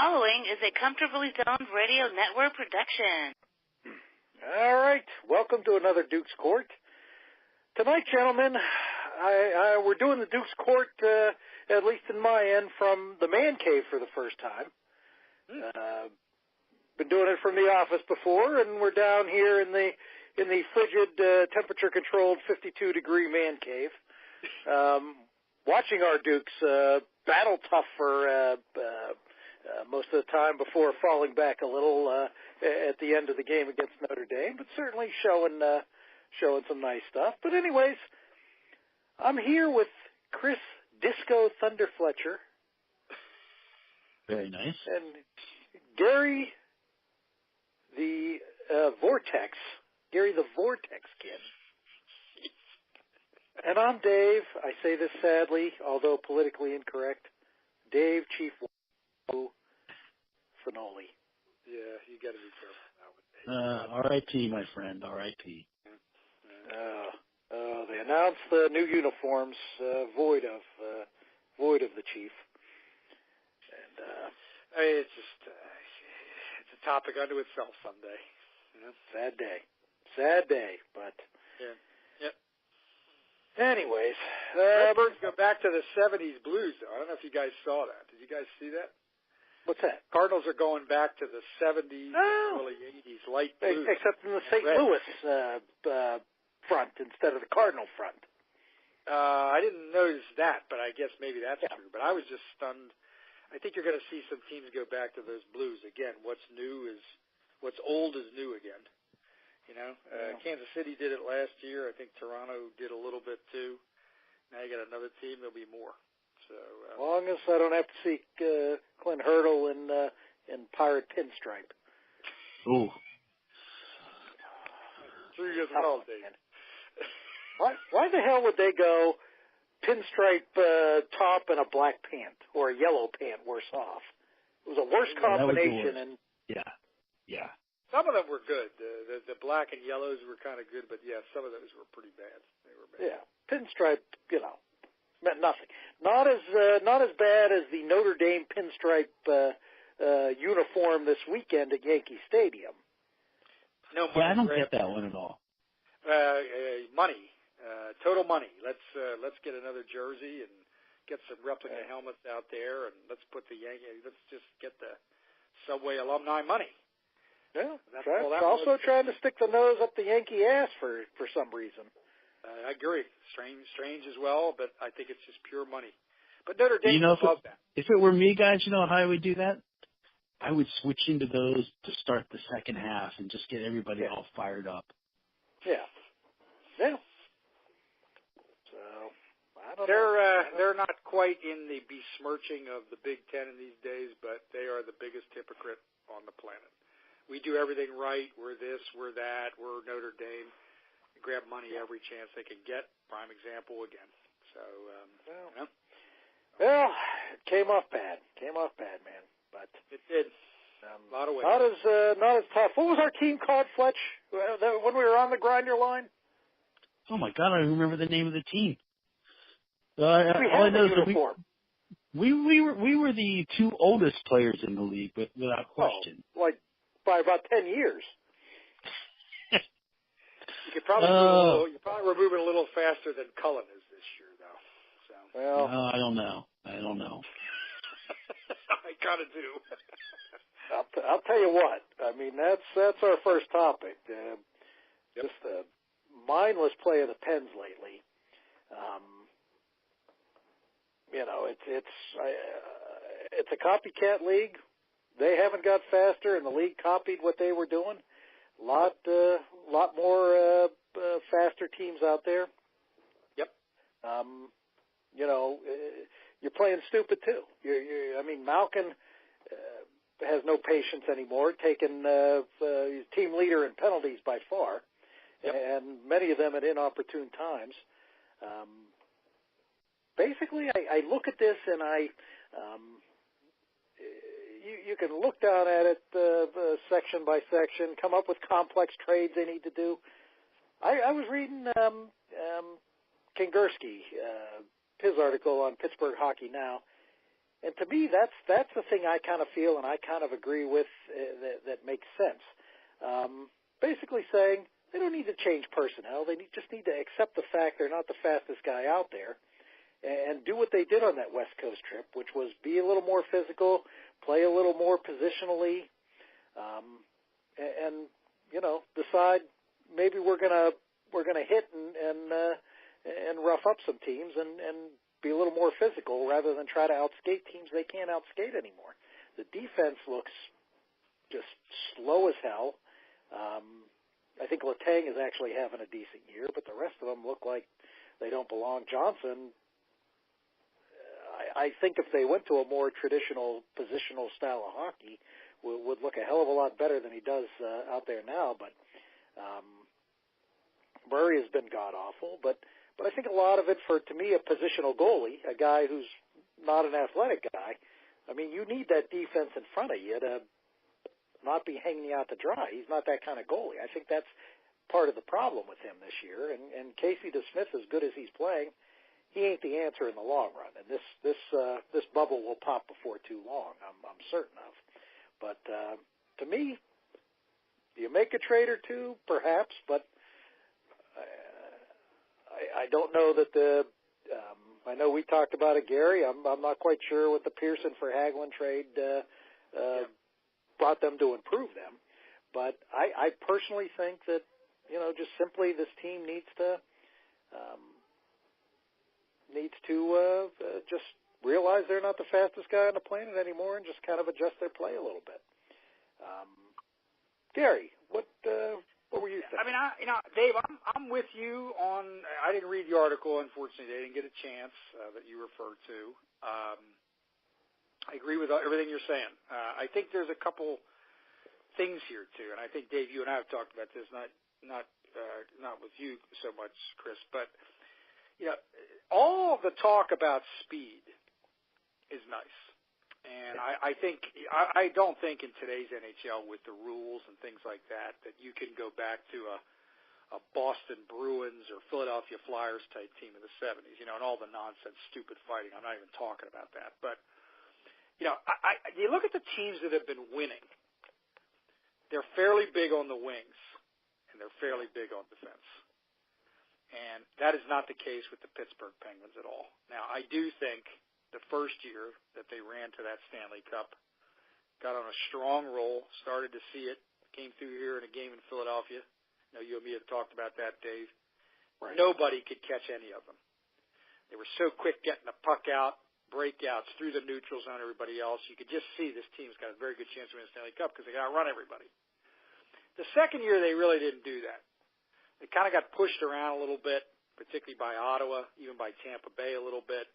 following is a Comfortably Zoned Radio Network production. All right. Welcome to another Dukes Court. Tonight, gentlemen, we're doing the Dukes Court, at least in my end, from the man cave for the first time. Been doing it from the office before, and we're down here in the frigid, temperature-controlled 52-degree man cave, watching our Dukes battle tough for most of the time before falling back a little at the end of the game against Notre Dame, but certainly showing some nice stuff. But anyways, I'm here with Chris Disco Thunder Fletcher. Very nice. And Gary the Vortex Kinn. And I'm Dave. I say this sadly, although politically incorrect, Dave Chief Finoli. Yeah, you got to be careful now with Dave. R.I.P., my friend. R.I.P. They announced the new uniforms, void of the chief. And it's just it's a topic unto itself someday. You know? Sad day, but yeah. Yep. Anyways, Redbirds go back to the '70s blues, though. I don't know if you guys saw that. Did you guys see that? What's that? Cardinals are going back to the '70s, early '80s light blues, except in the St. Louis front instead of the Cardinal front. I didn't notice that, but I guess maybe that's true. But I was just stunned. I think you're going to see some teams go back to those blues again. What's old is new again. You know, Kansas City did it last year. I think Toronto did a little bit too. Now you got another team. There'll be more. So as long as I don't have to see Clint Hurdle in pirate pinstripe. Ooh. 3 years old, Dave. Why the hell would they go pinstripe top and a black pant or a yellow pant worse off? It was a worse combination. And yeah. Some of them were good. The black and yellows were kind of good, but yeah, some of those were pretty bad. They were bad. Yeah, pinstripe, meant nothing. Not as bad as the Notre Dame pinstripe uniform this weekend at Yankee Stadium. No, I don't get that one at all. Money, total money. Let's get another jersey and get some replica helmets out there, and let's just get the Subway alumni money. Yeah, also trying to stick the nose up the Yankee ass for some reason. I agree. Strange as well, but I think it's just pure money. But Notre Dame loves that. If it were me, guys, you know how I would do that? I would switch into those to start the second half and just get everybody all fired up. Yeah. So I don't know. They're not quite in the besmirching of the Big Ten in these days, but they are the biggest hypocrite on the planet. We do everything right. We're this, we're that, we're Notre Dame. They grab money every chance they can get. Prime example again. So, Well, it came off bad, man. But it did. A lot of ways. Not as tough. What was our team called, Fletch, when we were on the grinder line? Oh my God, I don't remember the name of the team. We had a uniform. We were the two oldest players in the league, without question. Like by about 10 years. You could probably we're moving a little faster than Cullen is this year, though. So. Well, I don't know. I kind of do. I'll tell you what. I mean, that's our first topic. Just the mindless play of the Pens lately. It's a copycat league. They haven't got faster, and the league copied what they were doing. Lot more faster teams out there. Yep. You're playing stupid too. Malkin has no patience anymore, taking he's team leader in penalties by far, and many of them at inopportune times. Basically, I look at this and you can look down at it section by section, come up with complex trades they need to do. I was reading Kingursky, his article on Pittsburgh Hockey Now. And to me, that's the thing I kind of feel and I kind of agree with that makes sense. Basically saying they don't need to change personnel. They just need to accept the fact they're not the fastest guy out there and do what they did on that West Coast trip, which was be a little more physical, play a little more positionally, and decide maybe we're gonna hit and rough up some teams and be a little more physical rather than try to outskate teams they can't outskate anymore. The defense looks just slow as hell. I think Letang is actually having a decent year, but the rest of them look like they don't belong. Johnson, I think if they went to a more traditional positional style of hockey, would look a hell of a lot better than he does out there now. But Murray has been god-awful, but I think a lot of it to me, a positional goalie, a guy who's not an athletic guy, I mean, you need that defense in front of you to not be hanging out to dry. He's not that kind of goalie. I think that's part of the problem with him this year. And Casey DeSmith, as good as he's playing, he ain't the answer in the long run. And this bubble will pop before too long, I'm certain of. But to me, do you make a trade or two? Perhaps, but I don't know that I know we talked about it, Gary. I'm not quite sure what the Pearson for Hagelin trade brought them to improve them. But I personally think that, just simply this team needs to just realize they're not the fastest guy on the planet anymore and just kind of adjust their play a little bit. Gary, what were you thinking? I mean, Dave, I'm with you on. I didn't read the article, unfortunately. They didn't get a chance that you referred to. I agree with everything you're saying. I think there's a couple things here too, and I think Dave, you and I have talked about this, not with you so much, Chris, but all the talk about speed is nice. And I don't think in today's NHL with the rules and things like that you can go back to a Boston Bruins or Philadelphia Flyers type team in the 70s, and all the nonsense, stupid fighting. I'm not even talking about that. But, you look at the teams that have been winning, they're fairly big on the wings and they're fairly big on defense. And that is not the case with the Pittsburgh Penguins at all. Now, I do think the first year that they ran to that Stanley Cup, got on a strong roll, started to see it, came through here in a game in Philadelphia. You and me have talked about that, Dave. Right. Nobody could catch any of them. They were so quick getting the puck out, breakouts through the neutral zone, everybody else. You could just see this team's got a very good chance to win the Stanley Cup because they got to run everybody. The second year, they really didn't do that. They kind of got pushed around a little bit, particularly by Ottawa, even by Tampa Bay a little bit.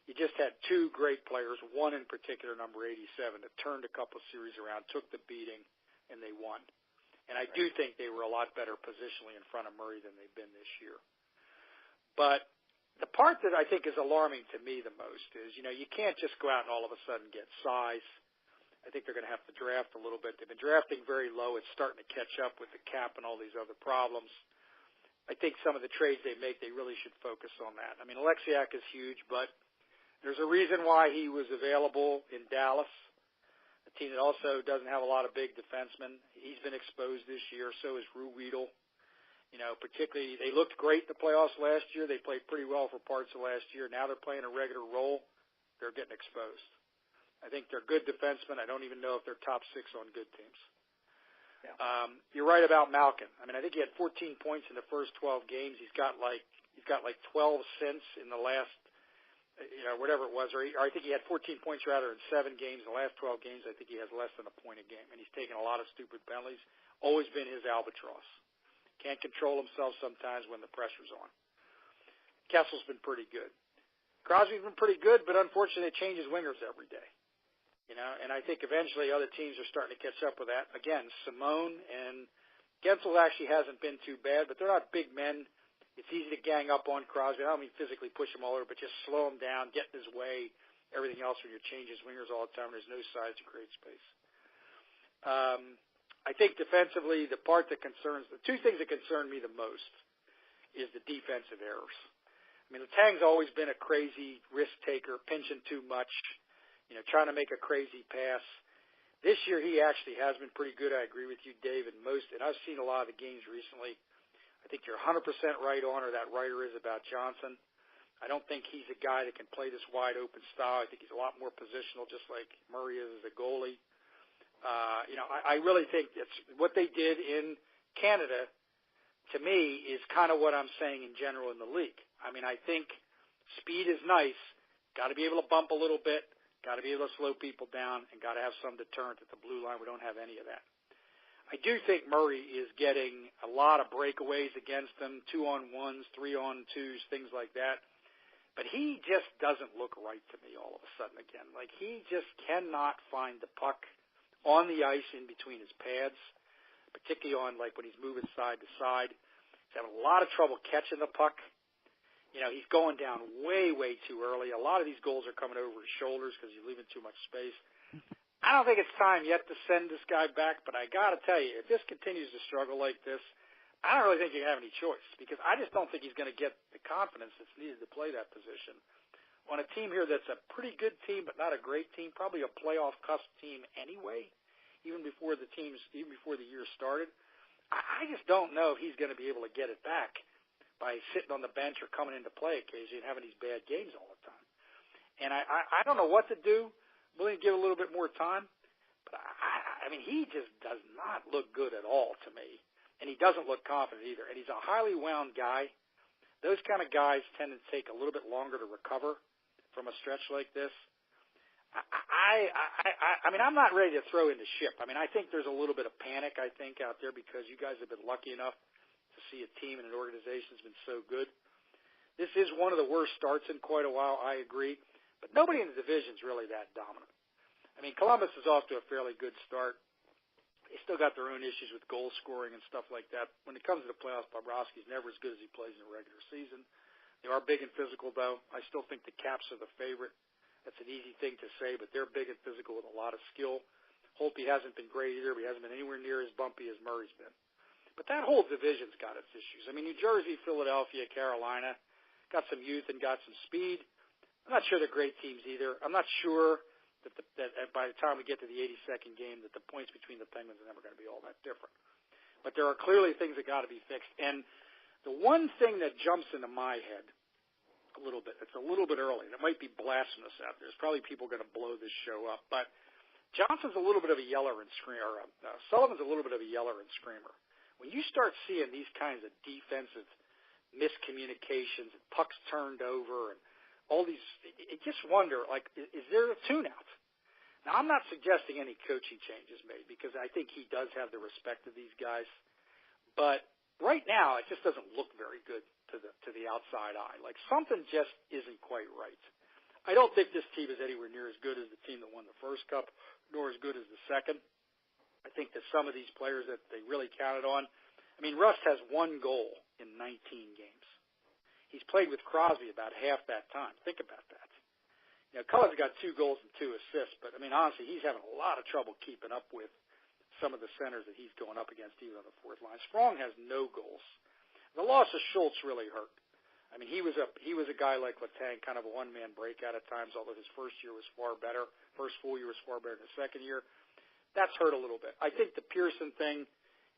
You just had two great players, one in particular, number 87, that turned a couple series around, took the beating, and they won. And I do think they were a lot better positionally in front of Murray than they've been this year. But the part that I think is alarming to me the most is, you can't just go out and all of a sudden get size. I think they're going to have to draft a little bit. They've been drafting very low. It's starting to catch up with the cap and all these other problems. I think some of the trades they make, they really should focus on that. I mean, Alexiak is huge, but there's a reason why he was available in Dallas, a team that also doesn't have a lot of big defensemen. He's been exposed this year. So is Rue Weedle. Particularly, they looked great in the playoffs last year. They played pretty well for parts of last year. Now they're playing a regular role. They're getting exposed. I think they're good defensemen. I don't even know if they're top 6 on good teams. Yeah. You're right about Malkin. I mean, I think he had 14 points in the first 12 games. He's got like 12 since in the last, whatever it was, or I think he had 14 points rather in 7 games. In the last 12 games, I think he has less than a point a game, and he's taken a lot of stupid penalties. Always been his albatross. Can't control himself sometimes when the pressure's on. Kessel's been pretty good. Crosby's been pretty good, but unfortunately it changes wingers every day. And I think eventually other teams are starting to catch up with that. Again, Simone and Gensel actually hasn't been too bad, but they're not big men. It's easy to gang up on Crosby. I don't mean physically push him all over, but just slow him down, get in his way, everything else when you're changing wingers all the time. There's no size to create space. I think defensively, the two things that concern me the most is the defensive errors. I mean, Letang's always been a crazy risk taker, pinching too much. trying to make a crazy pass. This year he actually has been pretty good. I agree with you, Dave, and I've seen a lot of the games recently. I think you're 100% right on, or that writer is, about Johnson. I don't think he's a guy that can play this wide open style. I think he's a lot more positional, just like Murray is as a goalie. I really think it's what they did in Canada, to me, is kind of what I'm saying in general in the league. I mean, I think speed is nice. Got to be able to bump a little bit. Got to be able to slow people down, and got to have some deterrent at the blue line. We don't have any of that. I do think Murray is getting a lot of breakaways against them, 2-on-1s, 3-on-2s, things like that. But he just doesn't look right to me all of a sudden again. Like, he just cannot find the puck on the ice in between his pads, particularly on, like, when he's moving side to side. He's having a lot of trouble catching the puck. He's going down way, way too early. A lot of these goals are coming over his shoulders because he's leaving too much space. I don't think it's time yet to send this guy back, but I got to tell you, if this continues to struggle like this, I don't really think you have any choice, because I just don't think he's going to get the confidence that's needed to play that position on a team here that's a pretty good team but not a great team, probably a playoff cusp team anyway, even before the year started. I just don't know if he's going to be able to get it back by sitting on the bench or coming into play occasionally and having these bad games all the time. And I don't know what to do. I'm willing to give a little bit more time, but I mean, he just does not look good at all to me. And he doesn't look confident either. And he's a highly wound guy. Those kind of guys tend to take a little bit longer to recover from a stretch like this. I mean, I'm not ready to throw in the ship. I mean, I think there's a little bit of panic, I think, out there because you guys have been lucky enough to see a team and an organization that's been so good. This is one of the worst starts in quite a while, I agree. But nobody in the division is really that dominant. I mean, Columbus is off to a fairly good start. They still got their own issues with goal scoring and stuff like that. When it comes to the playoffs, Bobrovsky's never as good as he plays in the regular season. They are big and physical, though. I still think the Caps are the favorite. That's an easy thing to say, but they're big and physical with a lot of skill. Holtby hasn't been great either, but he hasn't been anywhere near as bumpy as Murray's been. But that whole division's got its issues. I mean, New Jersey, Philadelphia, Carolina got some youth and got some speed. I'm not sure they're great teams either. I'm not sure that by the time we get to the 82nd game that the points between the Penguins are never going to be all that different. But there are clearly things that got to be fixed. And the one thing that jumps into my head a little bit, it's a little bit early, and it might be blasphemous out there. There's probably people going to blow this show up. But Johnson's a little bit of a yeller and screamer. Sullivan's a little bit of a yeller and screamer. When you start seeing these kinds of defensive miscommunications and pucks turned over and all these, you just wonder, like, is there a tune-out? Now, I'm not suggesting any coaching changes made because I think he does have the respect of these guys. But right now, it just doesn't look very good to the outside eye. Like, something just isn't quite right. I don't think this team is anywhere near as good as the team that won the first cup, nor as good as the second. I think that some of these players that they really counted on, I mean, Rust has 1 goal in 19 games. He's played with Crosby about half that time. Think about that. Cullen's got 2 goals and 2 assists, but, I mean, honestly, he's having a lot of trouble keeping up with some of the centers that he's going up against, even on the fourth line. Strong has no goals. The loss of Schultz really hurt. I mean, he was a guy like Letang, kind of a one-man breakout at times, although his first year was far better. First full year was far better than the second year. That's hurt a little bit. I think the Pearson thing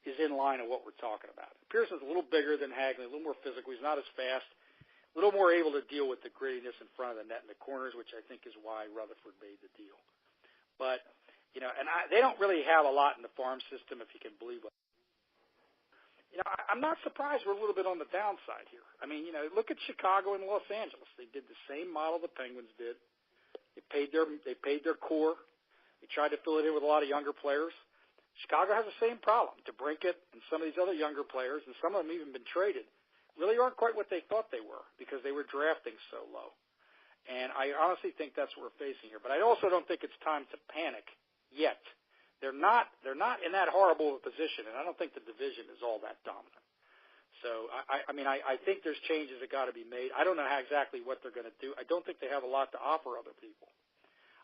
is in line of what we're talking about. Pearson's a little bigger than Hagelin, a little more physical. He's not as fast. A little more able to deal with the grittiness in front of the net and the corners, which I think is why Rutherford made the deal. But, they don't really have a lot in the farm system, if you can believe it. I'm not surprised we're a little bit on the downside here. I mean, look at Chicago and Los Angeles. They did the same model the Penguins did. They paid their core. They tried to fill it in with a lot of younger players. Chicago has the same problem. DeBrincat and some of these other younger players, and some of them even been traded, really aren't quite what they thought they were because they were drafting so low. And I honestly think that's what we're facing here. But I also don't think it's time to panic yet. They're not in that horrible of a position, and I don't think the division is all that dominant. So, I think there's changes that got to be made. I don't know exactly what they're going to do. I don't think they have a lot to offer other people.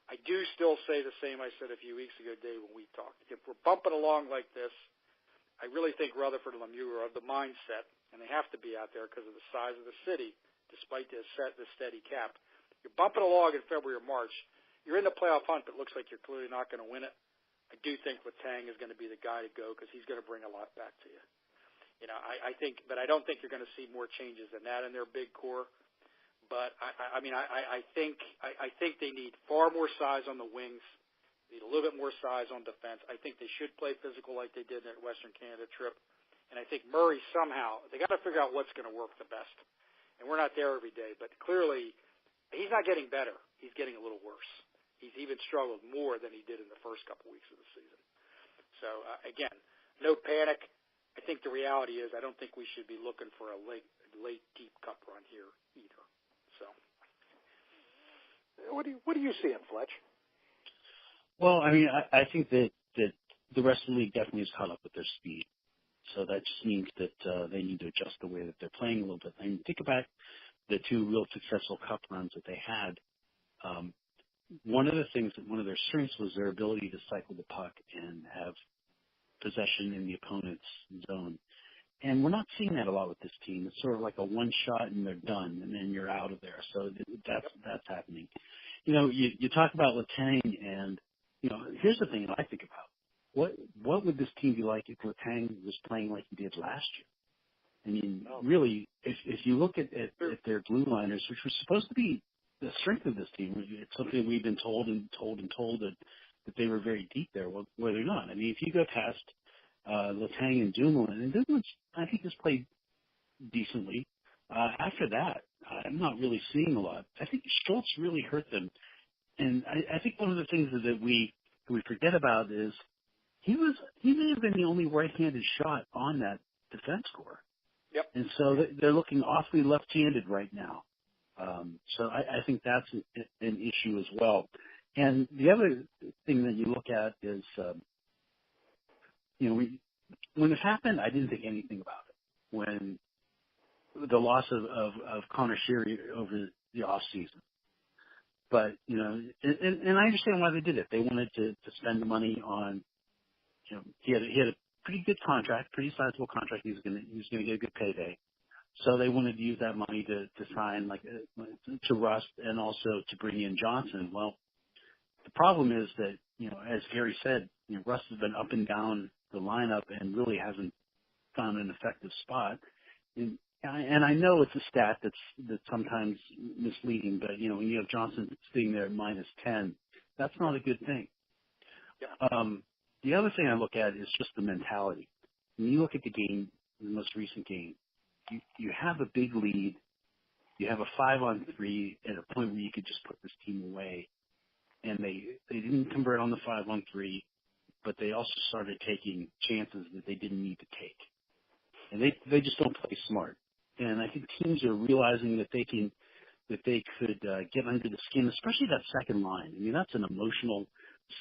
I do still say the same I said a few weeks ago, Dave, when we talked. If we're bumping along like this, I really think Rutherford and Lemieux are of the mindset, and they have to be out there because of the size of the city, despite the steady cap. You're bumping along in February or March, you're in the playoff hunt, but it looks like you're clearly not going to win it. I do think Letang is going to be the guy to go because he's going to bring a lot back to you. I think, but I don't think you're going to see more changes than that in their big core. But I think they need far more size on the wings. They need a little bit more size on defense. I think they should play physical like they did in that Western Canada trip. And I think Murray somehow they got to figure out what's going to work the best. And we're not there every day, but clearly he's not getting better. He's getting a little worse. He's even struggled more than he did in the first couple weeks of the season. So again, no panic. I think the reality is I don't think we should be looking for a late deep cup run here either. So, what do you see in Fletch? Well, I mean, I think that the rest of the league definitely is caught up with their speed. So that just means that they need to adjust the way that they're playing a little bit. I mean, think about the two real successful cup runs that they had. One of their strengths was their ability to cycle the puck and have possession in the opponent's zone. And we're not seeing that a lot with this team. It's sort of like a one shot and they're done, and then you're out of there. So that's happening. You talk about Letang, and here's the thing that I think about. What would this team be like if Letang was playing like he did last year? I mean, really, if you look at their blue liners, which was supposed to be the strength of this team, it's something we've been told that they were very deep there. Well, they're not. I mean, if you go past Letang and Dumoulin, and Dumoulin, I think, has played decently. After that, I'm not really seeing a lot. I think Schultz really hurt them. And I think one of the things that we forget about is he may have been the only right-handed shot on that defense core. Yep. And so they're looking awfully left-handed right now. So I think that's an issue as well. And the other thing that you look at is, when it happened, I didn't think anything about it. When the loss of Connor Sheary over the off season, but and I understand why they did it. They wanted to spend the money on, he had a pretty good contract, pretty sizable contract. He was going to get a good payday. So they wanted to use that money to sign to Rust and also to bring in Johnson. Well, the problem is that, as Gary said, Rust has been up and down the lineup and really hasn't found an effective spot. And I know it's a stat that's sometimes misleading, but when you have Johnson sitting there at -10, that's not a good thing. Yeah. The other thing I look at is just the mentality. When you look at the game, the most recent game, you have a big lead. You have a 5-on-3 at a point where you could just put this team away. And they didn't convert on the 5-on-3, but they also started taking chances that they didn't need to take. And they just don't play smart. And I think teams are realizing that they could get under the skin, especially that second line. I mean, that's an emotional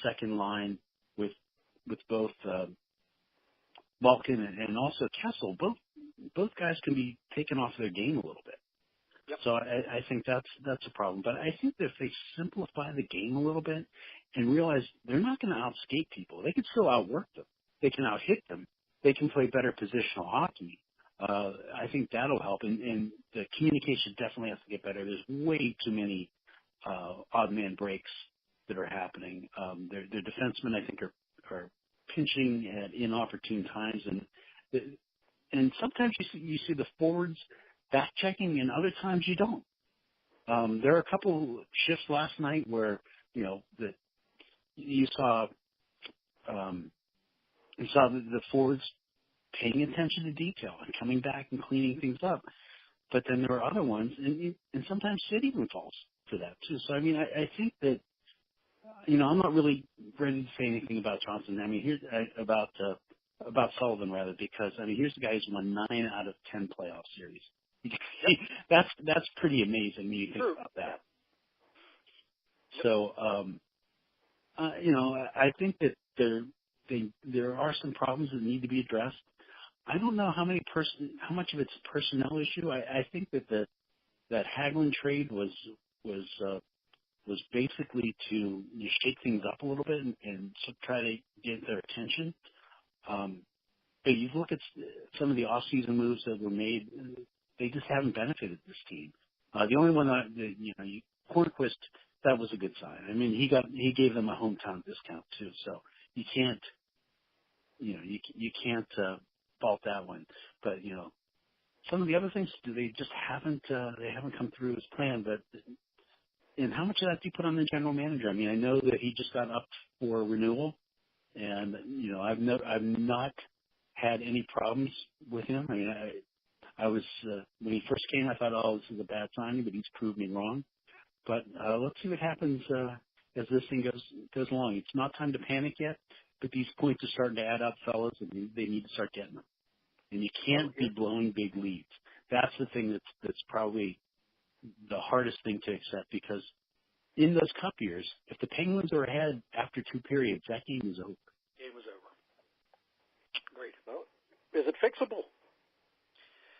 second line with both Balkin and also Kessel. Both guys can be taken off their game a little bit. Yep. So I think that's a problem. But I think that if they simplify the game a little bit and realize they're not going to outskate people, they can still outwork them. They can outhit them. They can play better positional hockey. I think that'll help. And the communication definitely has to get better. There's way too many odd man breaks that are happening. Their defensemen, I think, are pinching at inopportune times, and sometimes you see the forwards back checking, and other times you don't. There are a couple shifts last night where you saw the forwards paying attention to detail and coming back and cleaning things up, but then there are other ones, and sometimes Sid even falls for that too. So I mean, I think that I'm not really ready to say anything about Johnson. I mean, here's about Sullivan rather, because I mean, here's the guy who's won 9 out of 10 playoff series. That's pretty amazing when you think about that. So, I think that there are some problems that need to be addressed. I don't know how much of it's a personnel issue. I think that that Hagelin trade was basically to shake things up a little bit and try to get their attention. But you look at some of the off-season moves that were made, they just haven't benefited this team. The only one Hornquist that was a good sign. I mean, he gave them a hometown discount too, so you can't fault that one. But some of the other things they just haven't come through as planned. But and how much of that do you put on the general manager? I mean, I know that he just got up for renewal, and I've not had any problems with him. I mean, I was when he first came, I thought, oh, this is a bad signing, but he's proved me wrong. But let's see what happens as this thing goes along. It's not time to panic yet, but these points are starting to add up, fellas, and they need to start getting them. And you can't be blowing big leads. That's the thing that's probably the hardest thing to accept, because in those cup years, if the Penguins are ahead after 2 periods, that game is over. Game was over. Great. Well, is it fixable?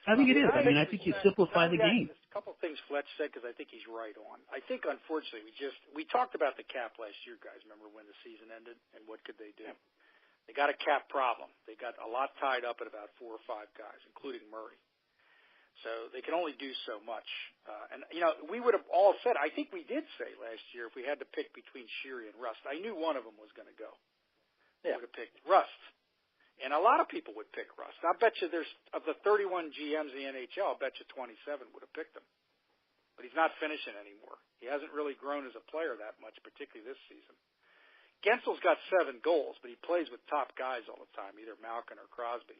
I think it is. I mean, I think you simplify the game. A couple of things Fletch said, because I think he's right on. I think, unfortunately, we talked about the cap last year, guys. Remember when the season ended, and what could they do? They got a cap problem. They got a lot tied up at about 4 or 5 guys, including Murray. So they can only do so much. And we would have all said, I think we did say last year, if we had to pick between Sheary and Rust, I knew one of them was going to go. Yeah. I would have picked Rust. And a lot of people would pick Rust. I bet you of the 31 GMs in the NHL, I bet you 27 would have picked him. But he's not finishing anymore. He hasn't really grown as a player that much, particularly this season. Gensel's got 7 goals, but he plays with top guys all the time, either Malkin or Crosby.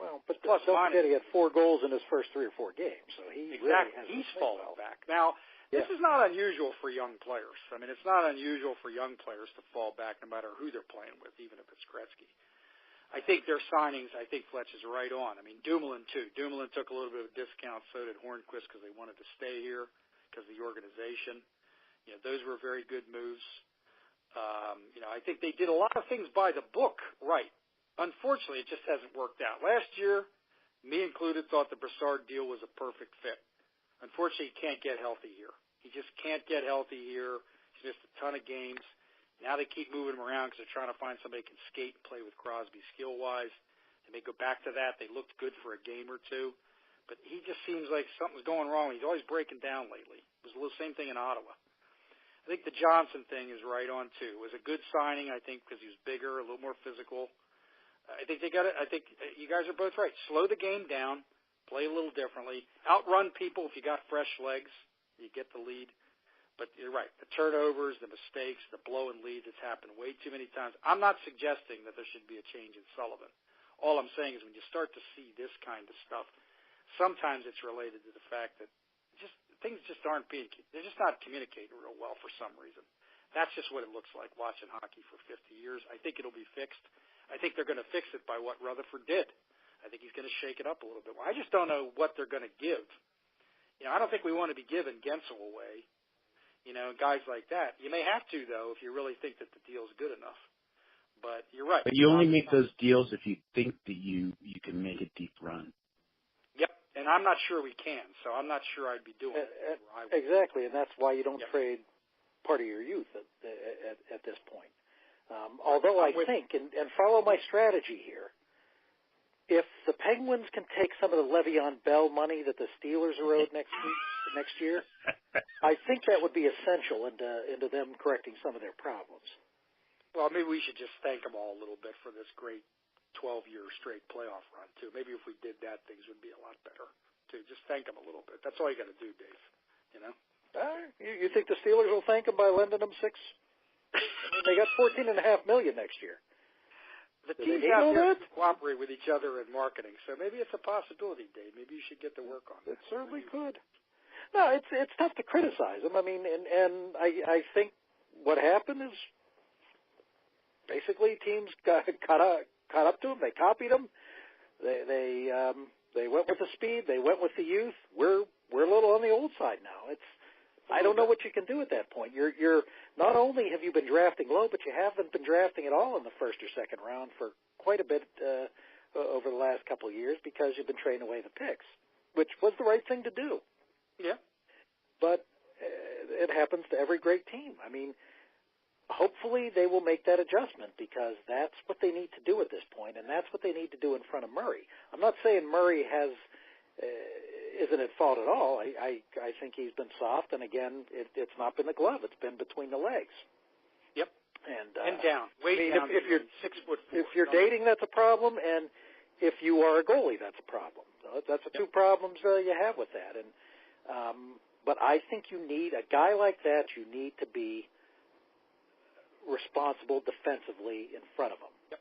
Well, but don't forget he had 4 goals in his first 3 or 4 games, so he exactly. Really he's fallen back. Now, this is not unusual for young players. I mean, it's not unusual for young players to fall back no matter who they're playing with, even if it's Gretzky. I think their signings, I think Fletch is right on. I mean, Dumoulin, too. Dumoulin took a little bit of a discount, so did Hornquist, because they wanted to stay here because of the organization. Those were very good moves. I think they did a lot of things by the book right. Unfortunately, it just hasn't worked out. Last year, me included, thought the Brassard deal was a perfect fit. Unfortunately, he can't get healthy here. He just can't get healthy here. He's missed a ton of games. Now they keep moving him around because they're trying to find somebody who can skate and play with Crosby skill-wise. They may go back to that. They looked good for a game or two. But he just seems like something's going wrong. He's always breaking down lately. It was the same thing in Ottawa. I think the Johnson thing is right on, too. It was a good signing, I think, because he was bigger, a little more physical. I think they got it. I think you guys are both right. Slow the game down. Play a little differently. Outrun people if you got fresh legs. You get the lead. But you're right. The turnovers, the mistakes, the blowing leads, it's happened way too many times. I'm not suggesting that there should be a change in Sullivan. All I'm saying is when you start to see this kind of stuff, sometimes it's related to the fact that things just aren't they're just not communicating real well for some reason. That's just what it looks like watching hockey for 50 years. I think it'll be fixed. I think they're going to fix it by what Rutherford did. I think he's going to shake it up a little bit more. I just don't know what they're going to give. I don't think we want to be giving Gensel away. Guys like that. You may have to, though, if you really think that the deal's good enough. But you're right. But you only make those deals if you think that you can make a deep run. Yep. And I'm not sure we can, so I'm not sure I'd be doing it. Exactly, and that's why you don't trade part of your youth at this point. Although I think, and follow my strategy here, if the Penguins can take some of the Le'Veon Bell money that the Steelers are owed next year, I think that would be essential into them correcting some of their problems. Well, maybe we should just thank them all a little bit for this great 12-year straight playoff run, too. Maybe if we did that, things would be a lot better, too. Just thank them a little bit. That's all you got to do, Dave, You think the Steelers will thank them by lending them $6? They got $14.5 million next year. The teams out there cooperate with each other in marketing, so maybe it's a possibility, Dave. Maybe you should get to work on that. It certainly could. No, it's tough to criticize them. I mean, and I think what happened is basically teams got caught up to them. They copied them. They went with the speed. They went with the youth. We're a little on the old side now. I don't know what you can do at that point. You're not only have you been drafting low, but you haven't been drafting at all in the first or second round for quite a bit over the last couple of years because you've been trading away the picks, which was the right thing to do. Yeah. But it happens to every great team. I mean, hopefully they will make that adjustment because that's what they need to do at this point, and that's what they need to do in front of Murray. I'm not saying Murray isn't at fault at all. I think he's been soft, and again, it's not been the glove; it's been between the legs. Yep. And down, way down. If you're 6'4", if you're dating, that's a problem, and if you are a goalie, that's a problem. That's the two problems you have with that. And but I think you need a guy like that. You need to be responsible defensively in front of him.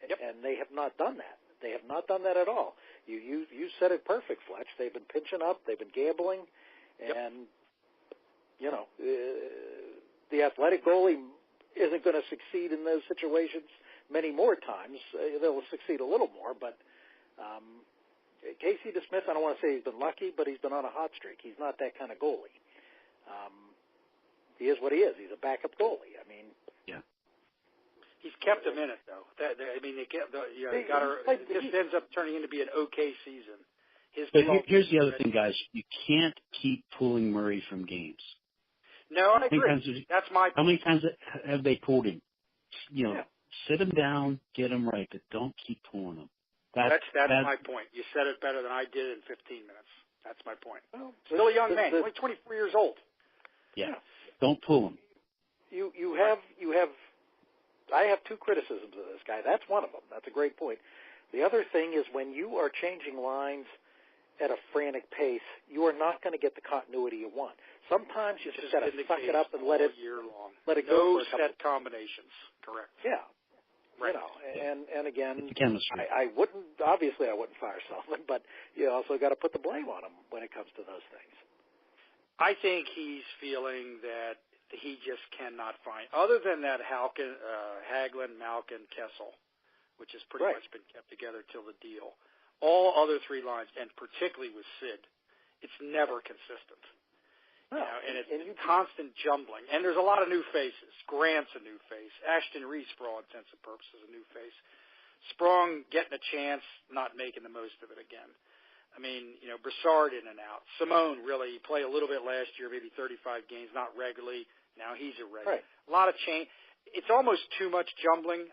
Yep. And they have not done that. They have not done that at all. You said it perfect, Fletch. They've been pinching up. They've been gambling. And, you know, the athletic goalie isn't going to succeed in those situations many more times. They'll succeed a little more. But Casey DeSmith, I don't want to say he's been lucky, but he's been on a hot streak. He's not that kind of goalie. He is what he is. He's a backup goalie. I mean, he's kept them in it, though. This ends up turning into be an okay season. Here's the other thing, guys. You can't keep pulling Murray from games. No, I agree. That's my point. How many times have they pulled him? You know, sit him down, get him right, but don't keep pulling him. That's my point. You said it better than I did in 15 minutes. That's my point. Well, still a young man, only 24 years old. Yeah. Don't pull him. You have. I have two criticisms of this guy. That's one of them. That's a great point. The other thing is when you are changing lines at a frantic pace, you are not going to get the continuity you want. Sometimes you just got to suck it up and let it year long. Let it go. No set combinations. Correct. Yeah. Right. You know, and again, chemistry. I wouldn't fire Sullivan, but you also got to put the blame on him when it comes to those things. I think he's feeling that he just cannot find, other than that Hagelin, Malkin, Kessel, which has pretty much been kept together till the deal. All other three lines, and particularly with Sid, it's never consistent. No. And it's constant jumbling. And there's a lot of new faces. Grant's a new face. Ashton Reese, for all intents and purposes, a new face. Sprong getting a chance, not making the most of it again. I mean, you know, Broussard in and out. Simone really played a little bit last year, maybe 35 games, not regularly. Now he's irregular. Right. A lot of change. It's almost too much jumbling.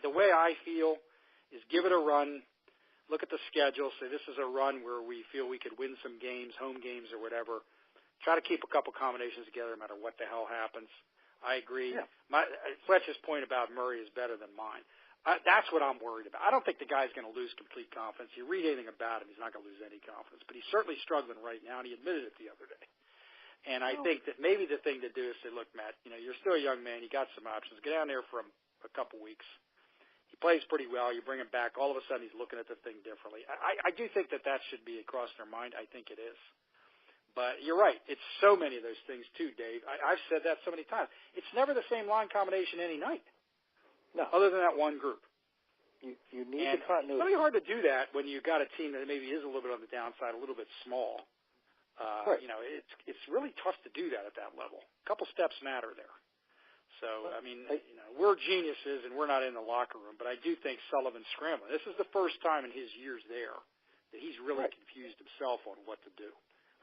The way I feel is give it a run. Look at the schedule. Say this is a run where we feel we could win some games, home games or whatever. Try to keep a couple combinations together no matter what the hell happens. I agree. Yeah. Fletcher's point about Murray is better than mine. That's what I'm worried about. I don't think the guy's going to lose complete confidence. You read anything about him, he's not going to lose any confidence. But he's certainly struggling right now, and he admitted it the other day. And I think that maybe the thing to do is say, look, Matt, you know, you're still a young man. You got some options. Get down there for a couple weeks. He plays pretty well. You bring him back. All of a sudden, he's looking at the thing differently. I do think that should be across their mind. I think it is. But you're right. It's so many of those things, too, Dave. I've said that so many times. It's never the same line combination any night. No. Other than that one group. You need the continuity. It's really hard to do that when you've got a team that maybe is a little bit on the downside, a little bit small. Right. You know, it's really tough to do that at that level. A couple steps matter there. So, I mean, you know, we're geniuses and we're not in the locker room, but I do think Sullivan's scrambling. This is the first time in his years there that he's really confused himself on what to do.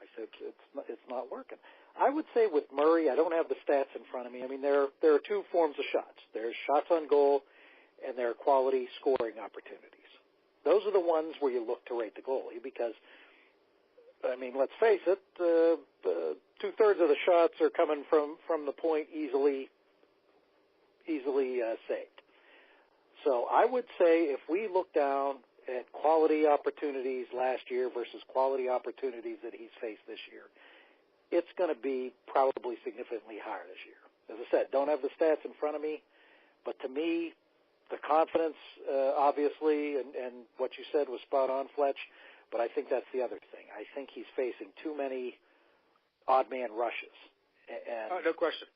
I think it's not working. I would say with Murray, I don't have the stats in front of me. I mean, there are two forms of shots. There's shots on goal, and there are quality scoring opportunities. Those are the ones where you look to rate the goalie because, I mean, let's face it, 2/3 of the shots are coming from the point easily saved. So I would say if we look down at quality opportunities last year versus quality opportunities that he's faced this year, it's going to be probably significantly higher this year. As I said, don't have the stats in front of me, but to me, the confidence, obviously, and what you said was spot on, Fletch, but I think that's the other thing. I think he's facing too many odd man rushes. And, no question.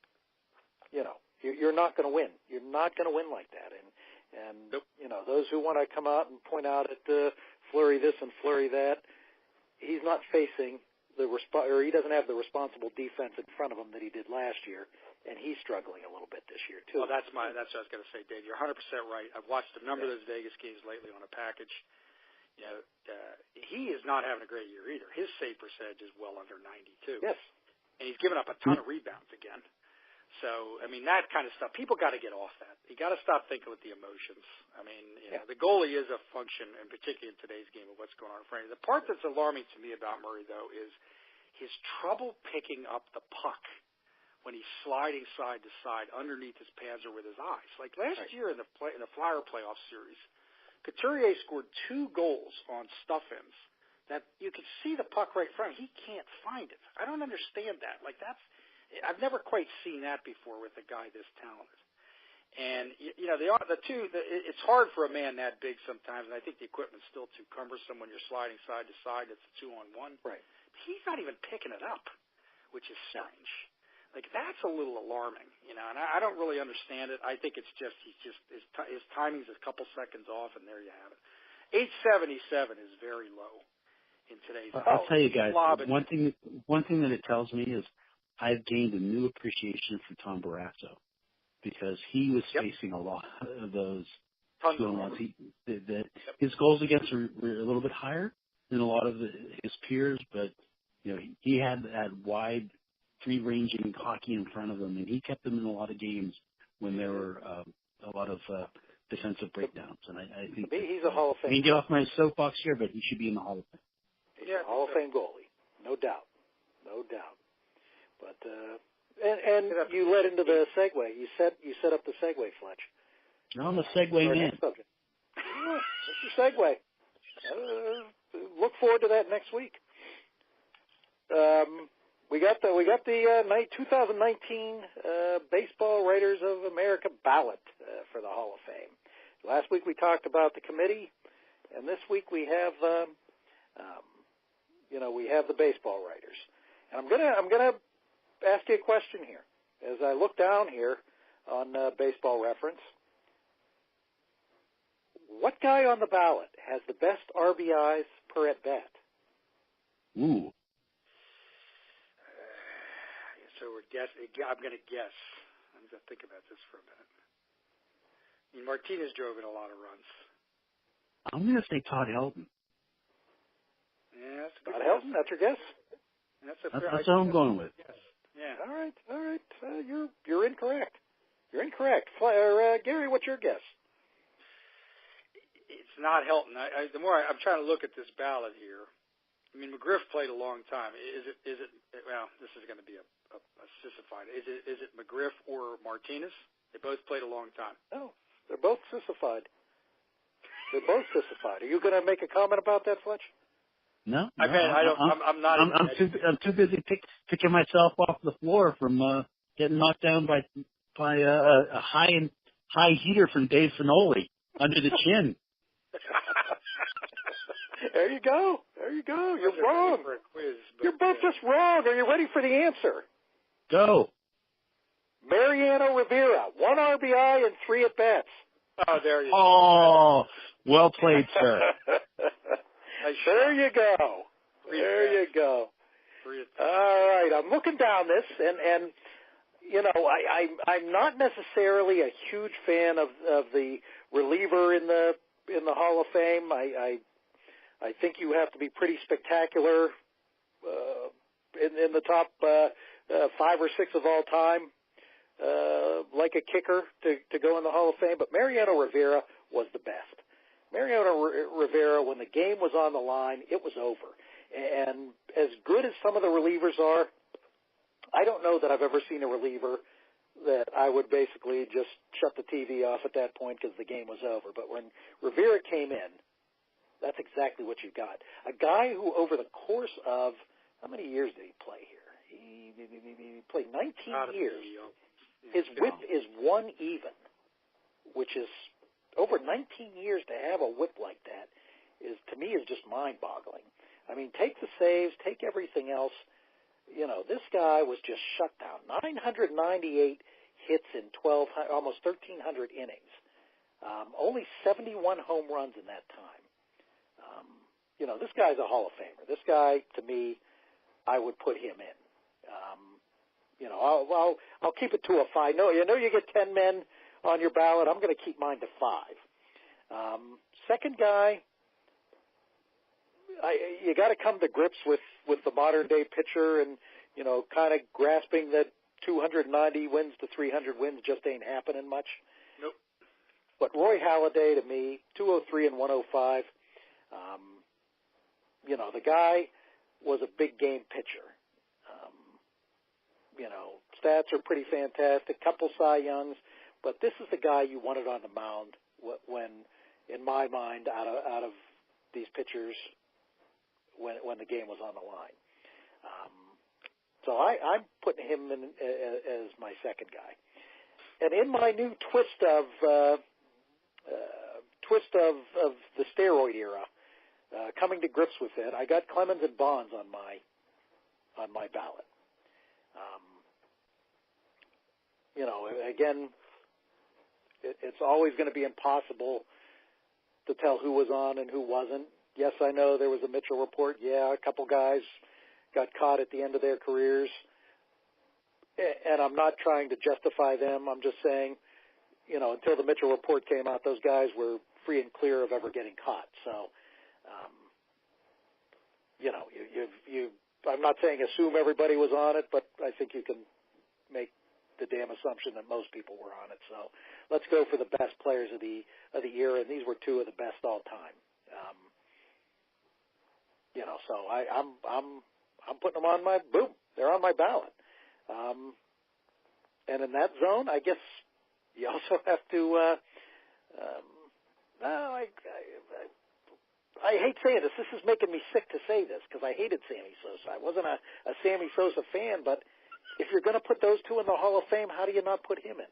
You know, you're not going to win. You're not going to win like that. And nope. You know, those who want to come out and point out at flurry this and flurry that, he's not facing or he doesn't have the responsible defense in front of him that he did last year, and he's struggling a little bit this year too. Well, that's what I was going to say, Dave. You're 100% right. I've watched a number of those Vegas games lately on a package. You know, he is not having a great year either. His save percentage is well under 92. Yes. And he's given up a ton of rebounds again. So, I mean, that kind of stuff, people got to get off that. You got to stop thinking with the emotions. I mean, you know, the goalie is a function, and particularly in today's game, of what's going on in front of you. The part that's alarming to me about Murray, though, is his trouble picking up the puck when he's sliding side to side underneath his pads or with his eyes. Like last year in the Flyer playoff series, Couturier scored 2 goals on stuff-ins that you could see the puck right in front of him. He can't find it. I don't understand that. Like I've never quite seen that before with a guy this talented. And you know, it's hard for a man that big sometimes, and I think the equipment's still too cumbersome when you're sliding side to side. It's a 2-on-1. Right. He's not even picking it up, which is strange. Like that's a little alarming, you know. And I don't really understand it. I think it's just his timing's a couple seconds off, and there you have it. 877 is very low in today's. I'll tell you guys, one thing that it tells me is I've gained a new appreciation for Tom Barrasso because he was facing a lot of those 2-on-1s. His goals against were a little bit higher than a lot of his peers, but you know he had that wide, free-ranging hockey in front of him, and he kept them in a lot of games when there were a lot of defensive breakdowns. And I think he's a Hall of Fame. I mean, get off my soapbox here, but he should be in the Hall of Fame. He's a Hall of Fame goalie, no doubt. But and you led into the segue. You set up the segue, Fletch. No, I'm a segue man. That's your segue. Look forward to that next week. We got the 2019 Baseball Writers of America ballot for the Hall of Fame. Last week we talked about the committee, and this week we have we have the baseball writers. And I'm gonna ask you a question here as I look down here on Baseball Reference. What guy on the ballot has the best RBIs per at bat? Ooh. So I'm going to guess. I'm going to think about this for a minute. I mean, Martinez drove in a lot of runs. I'm going to say Todd Helton. Yeah, that's a good Todd guess. Helton, that's your guess? That's what I'm going with. Yes. Yeah. All right. You're incorrect. Gary, what's your guess? It's not Helton. The more I'm trying to look at this ballot here. I mean, McGriff played a long time. Is it? Well, this is going to be a sissified. Is it McGriff or Martinez? They both played a long time. No, they're both sissified. Are you going to make a comment about that, Fletch? No. I mean, I'm not. I'm too busy picking myself off the floor from getting knocked down by a high heater from Dave Finoli under the chin. There you go. You're wrong. You're both just wrong. Are you ready for the answer? Go. Mariano Rivera, 1 RBI and 3 at bats. Oh, there you go. Oh, well played, sir. There you go. All right, I'm looking down this, and you know, I'm not necessarily a huge fan of the reliever in the Hall of Fame. I think you have to be pretty spectacular in the top 5 or 6 of all time, like a kicker to go in the Hall of Fame. But Mariano Rivera was the best. Mariano Rivera, when the game was on the line, it was over. And as good as some of the relievers are, I don't know that I've ever seen a reliever that I would basically just shut the TV off at that point because the game was over. But when Rivera came in, that's exactly what you got. A guy who, over the course of, how many years did he play here? He played 19 years. His whip is 1 even, which is over 19 years to have a whip like that to me, is just mind-boggling. I mean, take the saves, take everything else. You know, this guy was just shut down. 998 hits in almost 1,300 innings. Only 71 home runs in that time. You know, this guy's a Hall of Famer. This guy, to me, I would put him in. You know, I'll keep it to a 5. No, you know, you get 10 men on your ballot. I'm going to keep mine to 5. Second guy, you got to come to grips with the modern day pitcher, and you know, kind of grasping that 290 wins to 300 wins just ain't happening much. Nope. But Roy Halladay, to me, 203 and 105. The guy was a big game pitcher. Stats are pretty fantastic. Couple Cy Youngs, but this is the guy you wanted on the mound when, in my mind, out of these pitchers, when the game was on the line. So I'm putting him in as my second guy. And in my new twist of the steroid era, coming to grips with it, I got Clemens and Bonds on my ballot. Again, it's always going to be impossible to tell who was on and who wasn't. Yes, I know there was a Mitchell report. Yeah, a couple guys got caught at the end of their careers. And I'm not trying to justify them. I'm just saying, until the Mitchell report came out, those guys were free and clear of ever getting caught. So, I'm not saying assume everybody was on it, but I think you can make the damn assumption that most people were on it. So let's go for the best players of the era, and these were two of the best all time. So I'm putting them on they're on my ballot. And in that zone, I guess you also have to. I hate saying this. This is making me sick to say this because I hated Sammy Sosa. I wasn't a Sammy Sosa fan, but if you're going to put those two in the Hall of Fame, how do you not put him in?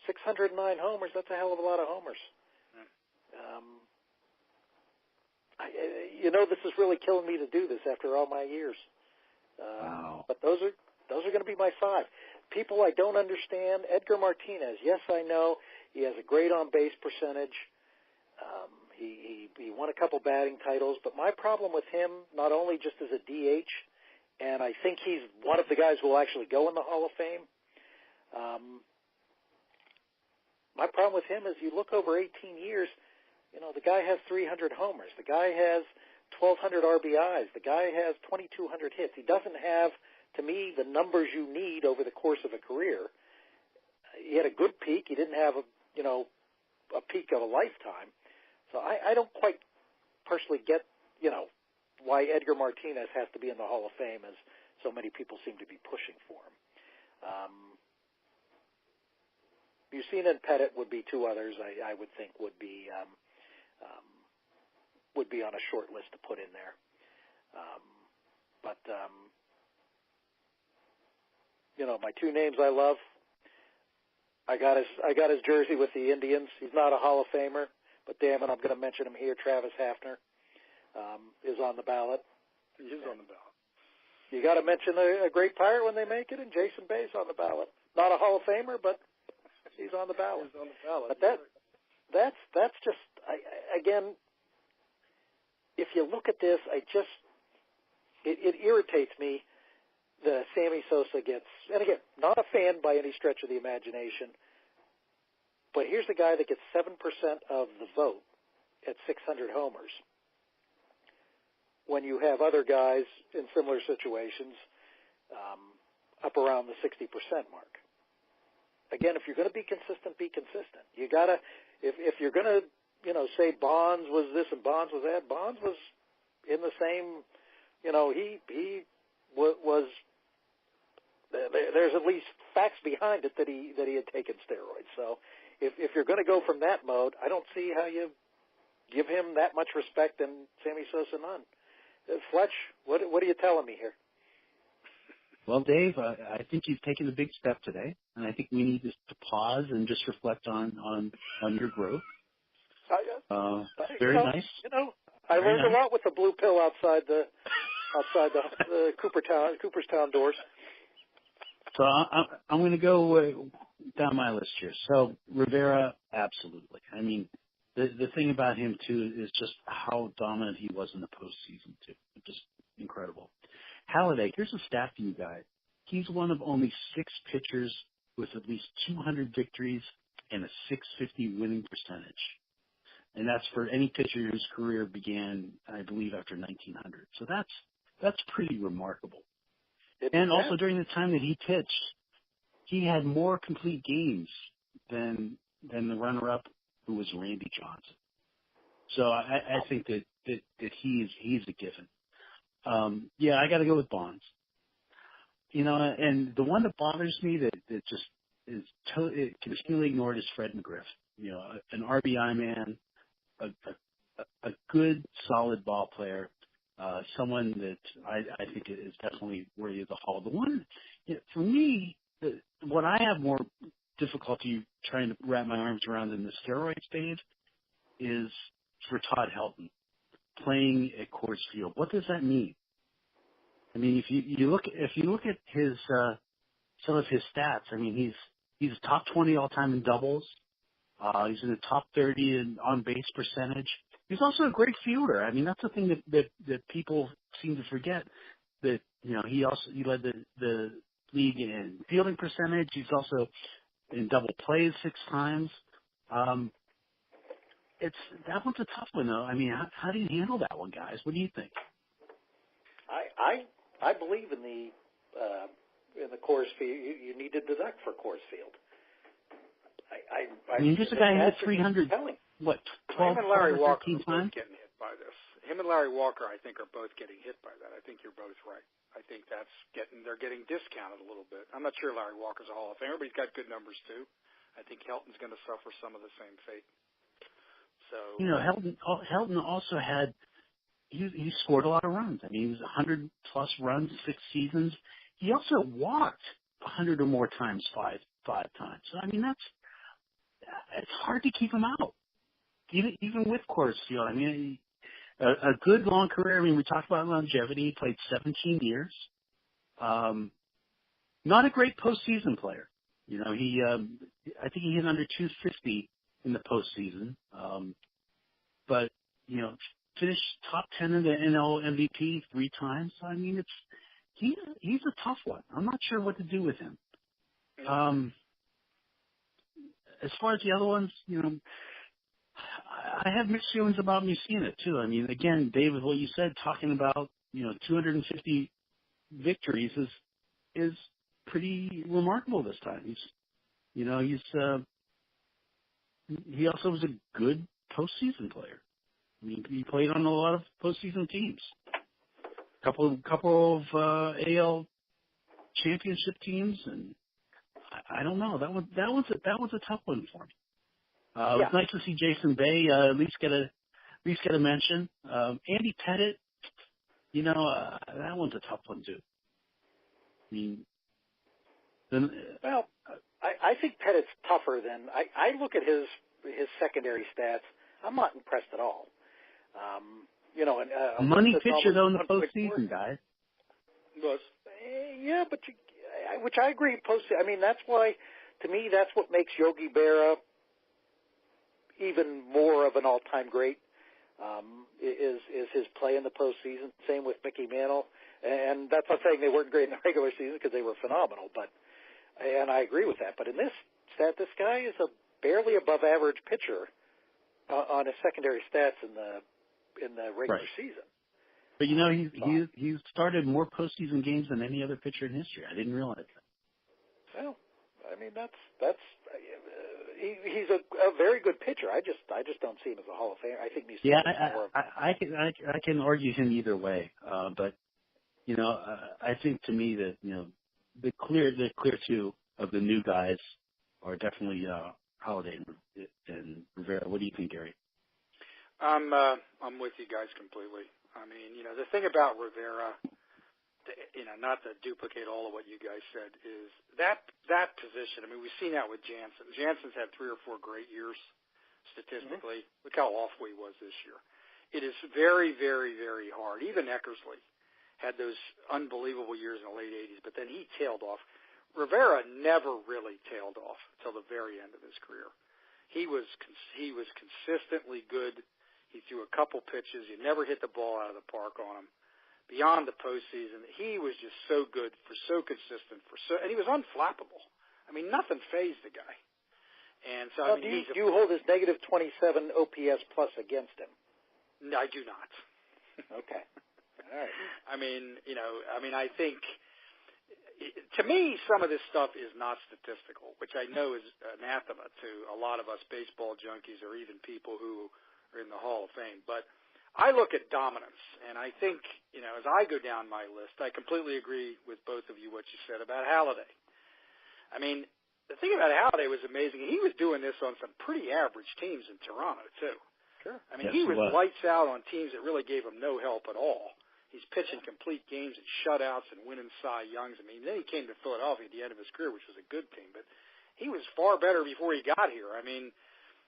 609 homers, that's a hell of a lot of homers. This is really killing me to do this after all my years. Wow. But those are going to be my five. People I don't understand, Edgar Martinez, yes, I know. He has a great on-base percentage. He won a couple batting titles, but my problem with him, not only just as a DH, and I think he's one of the guys who will actually go in the Hall of Fame. My problem with him is you look over 18 years, the guy has 300 homers. The guy has 1,200 RBIs. The guy has 2,200 hits. He doesn't have, to me, the numbers you need over the course of a career. He had a good peak. He didn't have a peak of a lifetime. So I don't quite personally get, why Edgar Martinez has to be in the Hall of Fame as so many people seem to be pushing for him. Bucina and Pettit would be two others I would think would be on a short list to put in there. My two names I love. I got his jersey with the Indians. He's not a Hall of Famer, but damn it, I'm going to mention him here. Travis Hafner is on the ballot. He is on the ballot. You got to mention a great Pirate when they make it, and Jason Bay's on the ballot. Not a Hall of Famer, but he's on the ballot. He's on the ballot. But that's just again. If you look at this, it irritates me that Sammy Sosa gets, and again, not a fan by any stretch of the imagination, but here's the guy that gets 7% of the vote at 600 homers when you have other guys in similar situations up around the 60% mark. Again, if you're going to be consistent, be consistent. You got to, if you're going to, say Bonds was this and Bonds was that, Bonds was in the same, he was, there's at least facts behind it that he had taken steroids. So if you're going to go from that mode, I don't see how you give him that much respect and Sammy Sosa none. Fletch, what are you telling me here? Well, Dave, I think you've taken a big step today, and I think we need to pause and just reflect on your growth. Very nice. I learned a lot with the blue pill outside the Cooperstown doors. So I'm going to go down my list here. So Rivera, absolutely. I mean, the thing about him too is just how dominant he was in the postseason too. Just incredible. Halladay, here's a stat for you guys. He's one of only 6 pitchers with at least 200 victories and a .650 winning percentage. And that's for any pitcher whose career began, I believe, after 1900. So that's pretty remarkable. And also during the time that he pitched, he had more complete games than the runner-up, who was Randy Johnson. So I think that he's a given. Yeah, I got to go with Bonds. And the one that bothers me that just is continually ignored is Fred McGriff. An RBI man, a good, solid ball player, someone that I think is definitely worthy of the Hall. The one, for me, what I have more difficulty trying to wrap my arms around in the steroid stage is for Todd Helton playing at Coors Field. What does that mean? I mean, if you look at his some of his stats, I mean, he's top 20 all time in doubles. He's in the top 30 in on base percentage. He's also a great fielder. I mean, that's the thing that people seem to forget. That he led the league in fielding percentage. He's also in double plays 6 times. That one's a tough one, though. I mean, how do you handle that one, guys? What do you think? I believe in the Coors Field. You need to deduct for Coors Field. I mean, here's a guy who hit 300. What? 12 Him and Larry or Walker 13 are times? both getting hit by this. Him and Larry Walker, I think, are both getting hit by that. I think you're both right. I think they're getting discounted a little bit. I'm not sure Larry Walker's a Hall of Famer, but he's got good numbers too. I think Helton's going to suffer some of the same fate. So Helton also had he scored a lot of runs. I mean, he was 100 plus runs, 6 seasons. He also walked 100 or more times, five times. So I mean, it's hard to keep him out. Even with Coors Field, I mean, a good long career. I mean, we talked about longevity. He played 17 years. Not a great postseason player. I think he hit under 250 in the postseason. But finished top 10 in the NL MVP 3 times. So, I mean, he's a tough one. I'm not sure what to do with him. As far as the other ones, I have mixed feelings about Mussina too. I mean, again, David, what you said, talking about 250 victories is pretty remarkable this time. He also was a good postseason player. I mean, he played on a lot of postseason teams. Couple of AL championship teams, and I don't know. That one's a tough one for me. It was nice to see Jason Bay at least get a mention. Andy Pettit, that one's a tough one too. I mean, I think Pettit's tougher than I look at his secondary stats. I'm not impressed at all. Money pitcher though in the postseason, guys. Was but which I agree. I mean, that's why, to me, that's what makes Yogi Berra even more of an all-time great. Is his play in the postseason. Same with Mickey Mantle, and that's not saying they weren't great in the regular season because they were phenomenal. And I agree with that. But in this stat, this guy is a barely above average pitcher on his secondary stats in the regular season. But he's started more postseason games than any other pitcher in history. I didn't realize that. Well, I mean that's he's a very good pitcher. I just don't see him as a Hall of Famer. I think he's I can argue him either way. But I think to me that the clear 2 of the new guys are definitely Holiday and Rivera. What do you think, Gary? I'm with you guys completely. I mean, the thing about Rivera, not to duplicate all of what you guys said, is that position. I mean, we've seen that with Jansen. Jansen's had 3 or 4 great years statistically. Mm-hmm. Look how awful he was this year. It is very, very, very hard. Even Eckersley had those unbelievable years in the late 80s, but then he tailed off. Rivera never really tailed off until the very end of his career. He was consistently good. He threw a couple pitches. You never hit the ball out of the park on him. Beyond the postseason, he was just so good, so consistent, and he was unflappable. I mean, nothing fazed the guy. And so, do you hold his negative 27 OPS plus against him? No, I do not. Okay. All right. I mean, I think to me, some of this stuff is not statistical, which I know is anathema to a lot of us baseball junkies or even people who are in the Hall of Fame. But I look at dominance, and I think, as I go down my list, I completely agree with both of you what you said about Halladay. I mean, the thing about Halladay was amazing. He was doing this on some pretty average teams in Toronto, too. Sure. I mean, yes, he was lights out on teams that really gave him no help at all. He's pitching complete games and shutouts and winning Cy Youngs. I mean, then he came to Philadelphia at the end of his career, which was a good team. But he was far better before he got here. I mean,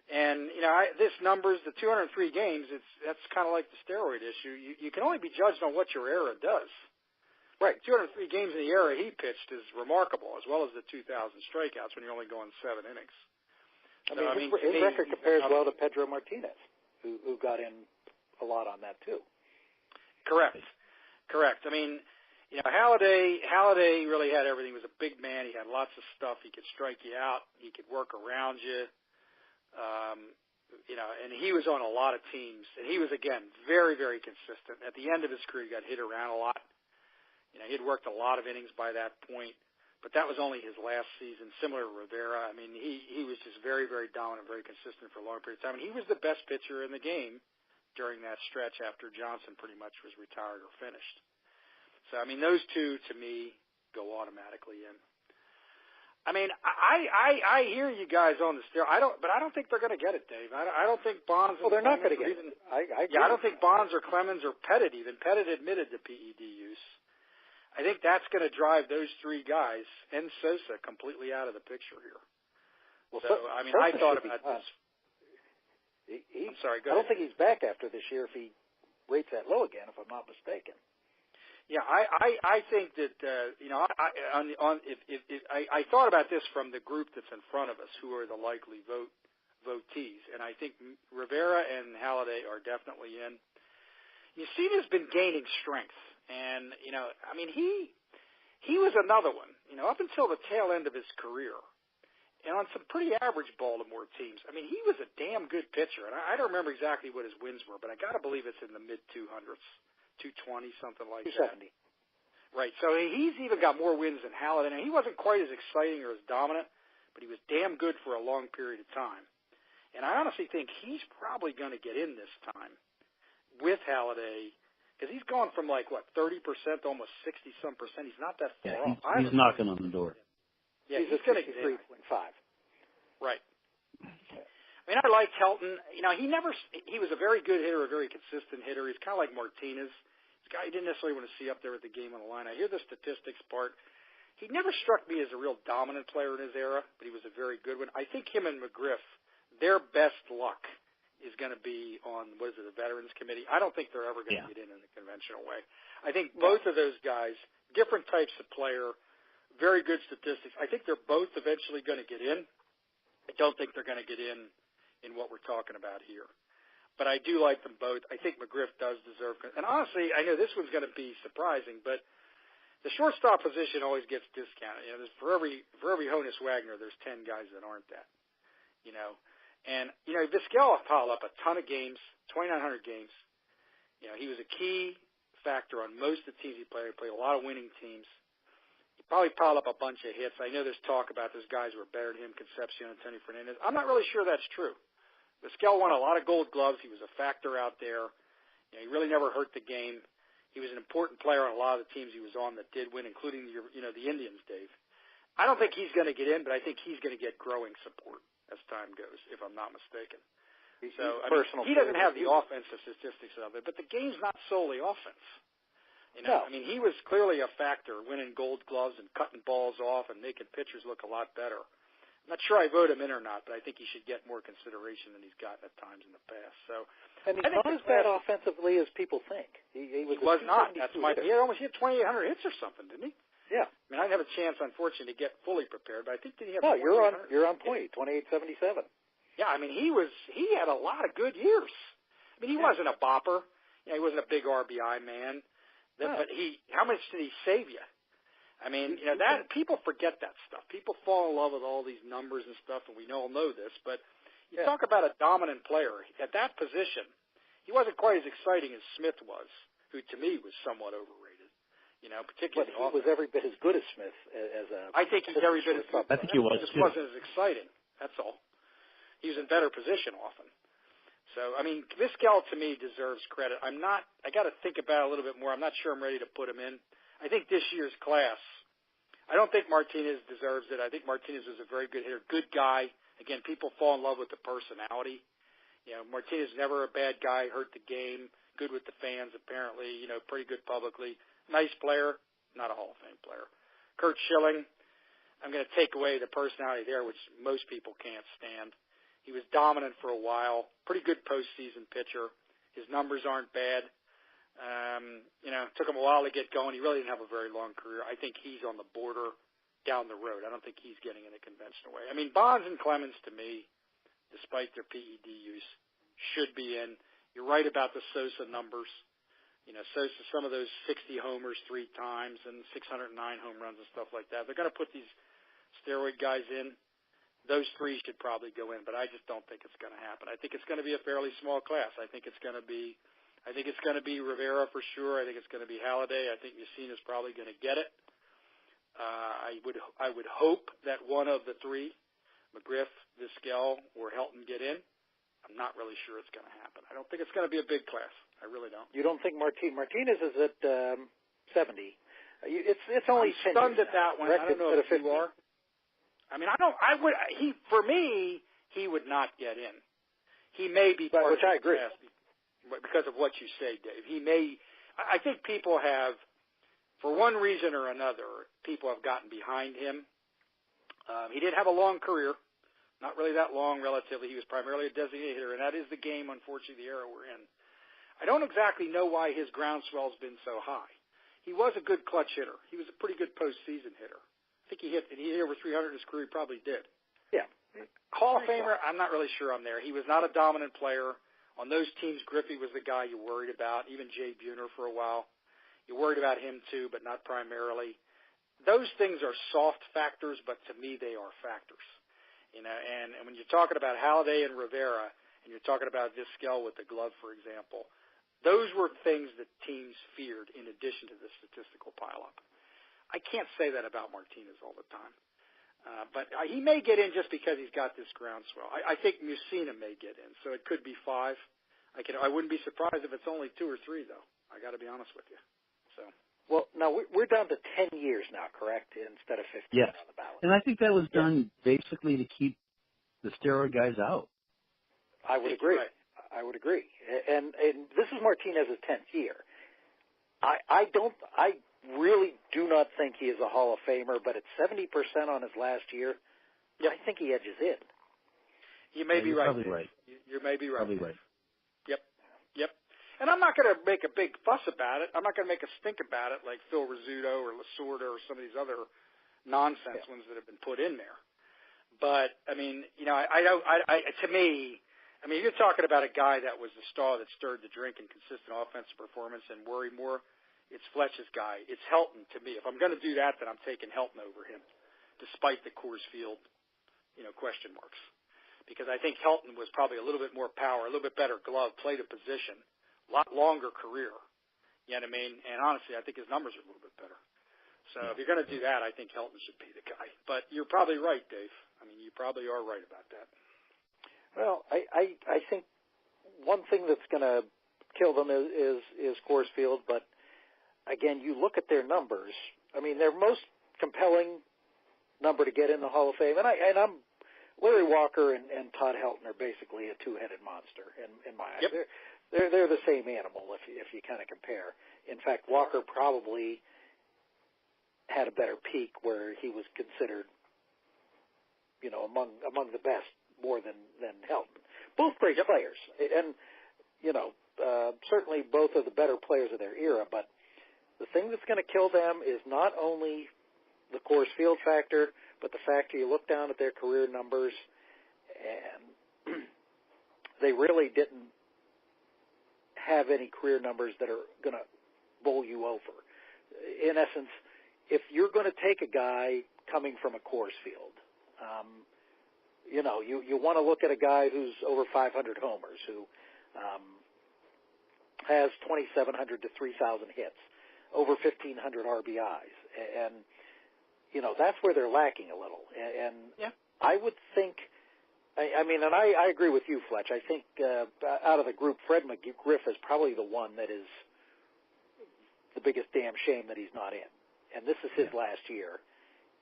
and, this numbers, the 203 games, that's kind of like the steroid issue. You can only be judged on what your era does. Right. 203 games in the era he pitched is remarkable, as well as the 2,000 strikeouts when you're only going 7 innings. His record compares well to Pedro Martinez, who got in a lot on that, too. Correct. I mean, Halladay really had everything. He was a big man. He had lots of stuff. He could strike you out. He could work around you. And he was on a lot of teams. And he was, again, very, very consistent. At the end of his career, he got hit around a lot. He'd worked a lot of innings by that point. But that was only his last season, similar to Rivera. I mean, he was just very, very dominant, very consistent for a long period of time. And he was the best pitcher in the game during that stretch after Johnson pretty much was retired or finished. So, I mean, those two, to me, go automatically in. I mean, I hear you guys on the steroid. But I don't think they're going to get it, Dave. I don't think Bonds. Well, they're not going to get it. I don't think Bonds or Clemens or Pettit even. Pettit admitted to PED use. I think that's going to drive those three guys and Sosa completely out of the picture here. Well, I thought about this. I'm sorry. Go ahead. I don't think he's back after this year if he rates that low again, if I'm not mistaken. Yeah, I think that I thought about this from the group that's in front of us, who are the likely votees, and I think Rivera and Halladay are definitely in. Yacina's been gaining strength, and he was another one. Up until the tail end of his career, and on some pretty average Baltimore teams. I mean, he was a damn good pitcher, and I don't remember exactly what his wins were, but I got to believe it's in the mid-200s. 220, something like 270. That. Right. So he's even got more wins than Halladay. And he wasn't quite as exciting or as dominant, but he was damn good for a long period of time. And I honestly think he's probably going to get in this time with Halladay, because he's gone from 30% to almost 60-some percent. He's not that far off. He's knocking on the door. Yeah, he's going to get in. 3.5. Right. I mean, I liked Helton. He was a very good hitter, a very consistent hitter. He's kind of like Martinez. He's a guy you didn't necessarily want to see up there at the game on the line. I hear the statistics part. He never struck me as a real dominant player in his era, but he was a very good one. I think him and McGriff, their best luck is going to be on, the Veterans Committee. I don't think they're ever going to get in the conventional way. I think both of those guys, different types of player, very good statistics. I think they're both eventually going to get in. I don't think they're going to get in what we're talking about here. But I do like them both. I think McGriff does deserve – and honestly, I know this one's going to be surprising, but the shortstop position always gets discounted. For every Honus Wagner, there's 10 guys that aren't that, And, Vizquel piled up a ton of games, 2,900 games. He was a key factor on most of the teams he played. He played a lot of winning teams. He probably piled up a bunch of hits. I know there's talk about those guys who are better than him, Concepcion and Tony Fernandez. I'm not really sure that's true. Vizquel won a lot of Gold Gloves. He was a factor out there. He really never hurt the game. He was an important player on a lot of the teams he was on that did win, including the Indians, Dave. I don't think he's going to get in, but I think he's going to get growing support as time goes, if I'm not mistaken. So he doesn't have the offensive statistics of it, but the game's not solely offense. No. I mean, he was clearly a factor, winning Gold Gloves and cutting balls off and making pitchers look a lot better. I'm not sure I vote him in or not, but I think he should get more consideration than he's gotten at times in the past. And he's not as bad offensively as people think. He was not. He hit 2,800 hits or something, didn't he? Yeah. I mean, I didn't have a chance, unfortunately, to get fully prepared, but I think did he have? No, you're on point. 2,877. Yeah, I mean, he had a lot of good years. I mean, he wasn't a bopper. He wasn't a big RBI man. But how much did he save you? I mean, that people forget that stuff. People fall in love with all these numbers and stuff, and we all know this. But you talk about a dominant player at that position. He wasn't quite as exciting as Smith was, who to me was somewhat overrated. particularly. But he was every bit as good as Smith as a. I think he's every bit as good. I think he was. It just wasn't as exciting. That's all. He was in better position often. So, Vizquel to me deserves credit. I got to think about it a little bit more. I'm not sure I'm ready to put him in. I think this year's class, I don't think Martinez deserves it. I think Martinez was a very good hitter, good guy. Again, people fall in love with the personality. Martinez is never a bad guy, hurt the game, good with the fans apparently, pretty good publicly. Nice player, not a Hall of Fame player. Curt Schilling, I'm going to take away the personality there, which most people can't stand. He was dominant for a while, pretty good postseason pitcher. His numbers aren't bad. Took him a while to get going. He really didn't have a very long career. I think he's on the border down the road. I don't think he's getting in a conventional way. Bonds and Clemens, to me, despite their PED use, should be in. You're right about the Sosa numbers. Sosa, some of those 60 homers 3 times and 609 home runs and stuff like that. They're going to put these steroid guys in. Those 3 should probably go in, but I just don't think it's going to happen. I think it's going to be a fairly small class. I think it's going to be Rivera for sure. I think it's going to be Halladay. I think Mussina's probably going to get it. I would hope that one of the 3, McGriff, Vizquel, or Helton, get in. I'm not really sure it's going to happen. I don't think it's going to be a big class. I really don't. You don't think Martinez is at 70? It's only I'm stunned at that one. I don't know if you are. For me, he would not get in. He may be part which of I agree. Class because of what you say, Dave. I think people have, for one reason or another, people have gotten behind him. He did have a long career, not really that long relatively. He was primarily a designated hitter, and that is the game, unfortunately, the era we're in. I don't exactly know why his groundswell's been so high. He was a good clutch hitter. He was a pretty good postseason hitter. I think he hit over 300 in his career. He probably did. Yeah. Hall of Famer, I'm not really sure I'm there. He was not a dominant player. On those teams, Griffey was the guy you worried about, even Jay Buhner for a while. You worried about him too, but not primarily. Those things are soft factors, but to me they are factors. And when you're talking about Halladay and Rivera, and you're talking about Vizquel with the glove, for example, those were things that teams feared in addition to the statistical pileup. I can't say that about Martinez all the time. But he may get in just because he's got this groundswell. I think Mussina may get in, so it could be 5. I wouldn't be surprised if it's only 2 or 3, though. I got to be honest with you. So. Well, now we're down to 10 years now, correct? Instead of 15 yes. on the ballot. And I think that was done basically to keep the steroid guys out. I would agree. Right. I would agree. And this is Martinez's 10th year. I really do not think he is a Hall of Famer, but at 70% on his last year, I think he edges in. You may be right. Probably right. You may be right. Probably right. Yep. And I'm not going to make a big fuss about it. I'm not going to make a stink about it like Phil Rizzuto or Lasorda or some of these other nonsense ones that have been put in there. But to me, you're talking about a guy that was the star that stirred the drink and consistent offensive performance and worry more. It's Fletcher's guy. It's Helton to me. If I'm going to do that, then I'm taking Helton over him, despite the Coors Field, question marks. Because I think Helton was probably a little bit more power, a little bit better glove, played a position, a lot longer career. You know what I mean? And honestly, I think his numbers are a little bit better. So if you're going to do that, I think Helton should be the guy. But you're probably right, Dave. You probably are right about that. Well, I think one thing that's going to kill them is Coors Field, but again, you look at their numbers. Their most compelling number to get in the Hall of Fame, and I'm Larry Walker and Todd Helton are basically a two-headed monster in my eyes. Yep. They're the same animal if you kind of compare. In fact, Walker probably had a better peak where he was considered, among the best more than Helton. Both great players, and certainly both are the better players of their era. But the thing that's going to kill them is not only the Coors Field factor, but the fact that you look down at their career numbers, and they really didn't have any career numbers that are going to bowl you over. In essence, if you're going to take a guy coming from a Coors Field, you want to look at a guy who's over 500 homers, who has 2,700 to 3,000 hits. over 1,500 RBIs. And, you know, that's where they're lacking a little. And I would think, I mean, and I agree with you, Fletch. I think out of the group, Fred McGriff is probably the one that is the biggest damn shame that he's not in. And this is his last year.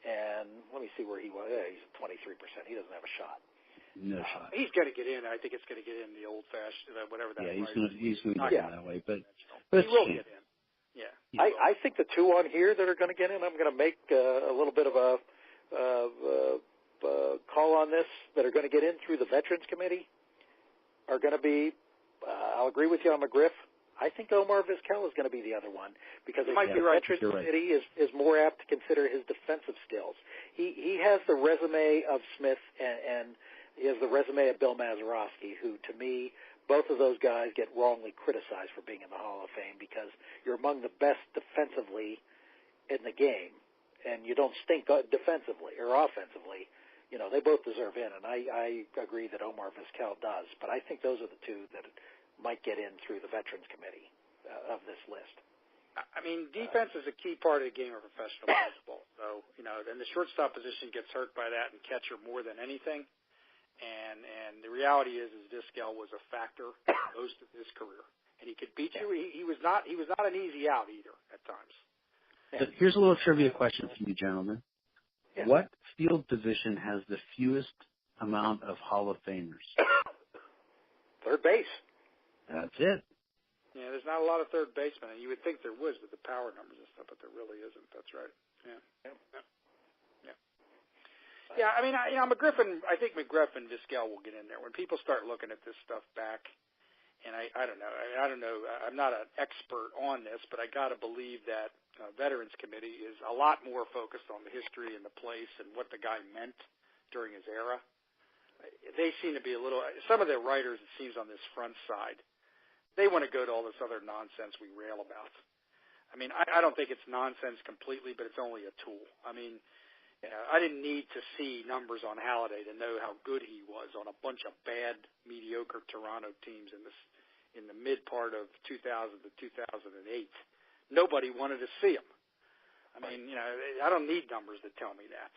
And let me see where he was. Yeah, he's at 23%. He doesn't have a shot. No shot. He's going to get in. I think it's going to get in the old-fashioned, whatever that is. Yeah, he's going to get in that way. But he will get in. Yeah. I think the two on here that are going to get in, I'm going to make a little bit of a call on this, that are going to get in through the Veterans Committee are going to be, I'll agree with you on McGriff. I think Omar Vizquel is going to be the other one, because the Veterans Committee is more apt to consider his defensive skills. He has the resume of Smith and he has the resume of Bill Mazeroski, who, to me, both of those guys get wrongly criticized for being in the Hall of Fame because you're among the best defensively in the game, and you don't stink defensively or offensively. You know, they both deserve in, and I agree that Omar Vizquel does. But I think those are the two that might get in through the Veterans Committee of this list. I mean, defense is a key part of the game of professional baseball. So, you know, and the shortstop position gets hurt by that, and catcher more than anything. And the reality is Vizquel was a factor most of his career, and he could beat you. He was not an easy out either at times. So here's a little trivia question for you, gentlemen. Yeah. What field position has the fewest amount of Hall of Famers? Third base. That's it. Yeah, there's not a lot of third basemen, and you would think there was with the power numbers and stuff, but there really isn't. That's right. Yeah, I mean, I think McGriff and Vizquel will get in there. When people start looking at this stuff back, and I don't know. I don't know. I'm not an expert on this, but I got to believe that Veterans Committee is a lot more focused on the history and the place and what the guy meant during his era. They seem to be a little – some of their writers, it seems, on this front side, they want to go to all this other nonsense we rail about. I mean, I don't think it's nonsense completely, but it's only a tool. I mean – I didn't need to see numbers on Halladay to know how good he was on a bunch of bad, mediocre Toronto teams in the mid part of 2000 to 2008. Nobody wanted to see him. I mean, you know, I don't need numbers to tell me that.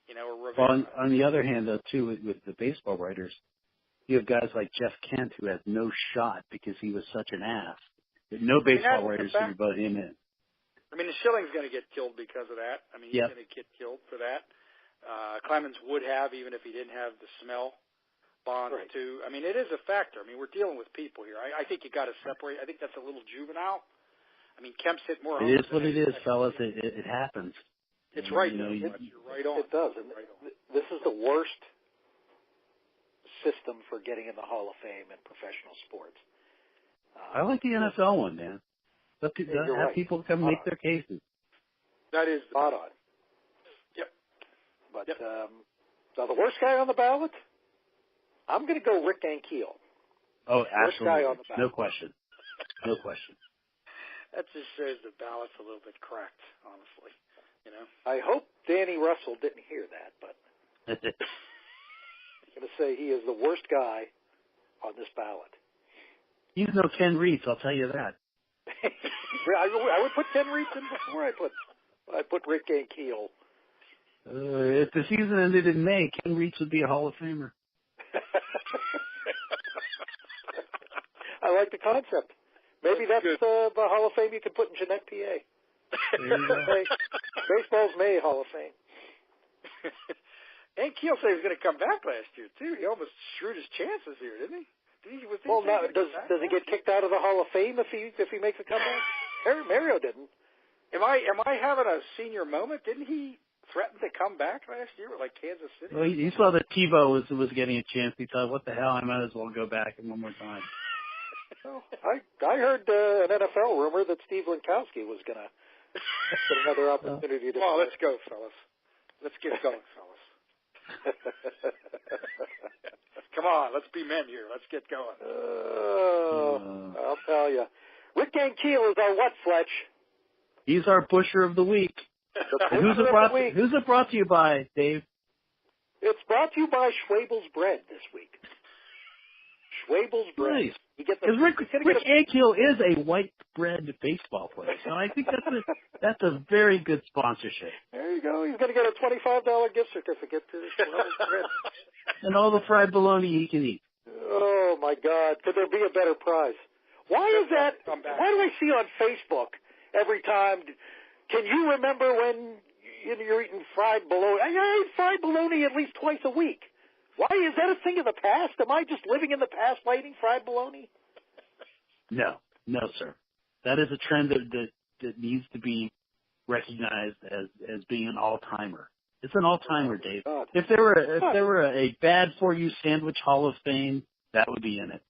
You know, on the other hand, though, too, with the baseball writers, you have guys like Jeff Kent who had no shot because he was such an ass that no baseball writers would vote him in. I mean, the Schilling's going to get killed because of that. I mean, he's going to get killed for that. Clemens would have, even if he didn't have the smell. Bonds, too. I mean, it is a factor. I mean, we're dealing with people here. I think you got to separate. I think that's a little juvenile. I mean, Kemp's hit more home runs. It is what it is, fellas. It happens. It's right. You're right on. It does. And this is the worst system for getting in the Hall of Fame in professional sports. I like the NFL one, man. Have people come make their cases. That is spot on. Yep. But now the worst guy on the ballot, I'm going to go Rick Ankiel. Oh, worst absolutely. Guy on the ballot. No question. No question. That just shows the ballot's a little bit cracked, honestly. You know. I hope Danny Russell didn't hear that, but I'm going to say he is the worst guy on this ballot. He's no Ken Reitz, I'll tell you that. I would put Ken Reitz in before I put Rick Ankiel. If the season ended in May, Ken Reitz would be a Hall of Famer. I like the concept. Maybe that's the Hall of Fame you can put in Jeanette, PA. Baseball's May Hall of Fame. Ankiel said he was going to come back last year, too. He almost screwed his chances here, didn't he? Well, now, does he get kicked out of the Hall of Fame if he makes a comeback? Mario didn't. Am I having a senior moment? Didn't he threaten to come back last year with like Kansas City? Well, he saw that Tebow was getting a chance. He thought, "What the hell? I might as well go back one more time." Well, I heard an NFL rumor that Steve Lankowski was going to get another opportunity to. Well, let's go, fellas. Let's get going, fellas. Come on, let's be men here. Let's get going. I'll tell you. Rick Ankiel is our what, Fletch? He's our Busher of the Week. Who's it brought to you by, Dave? It's brought to you by Schwabel's Bread this week. Schwabel's bread. Nice. Because Rick Ankiel is a white bread baseball player, so I think that's a very good sponsorship. There you go. He's going to get a $25 gift certificate to Schwabel's bread. And all the fried bologna he can eat. Oh, my God. Could there be a better prize? Why is that? Why do I see on Facebook every time? Can you remember when you're eating fried bologna? I eat fried bologna at least twice a week. Why is that a thing of the past? Am I just living in the past by eating fried bologna? No, sir. That is a trend that needs to be recognized as being an all-timer. It's an all-timer, Dave. God. If there were a bad for you sandwich Hall of Fame, that would be in it.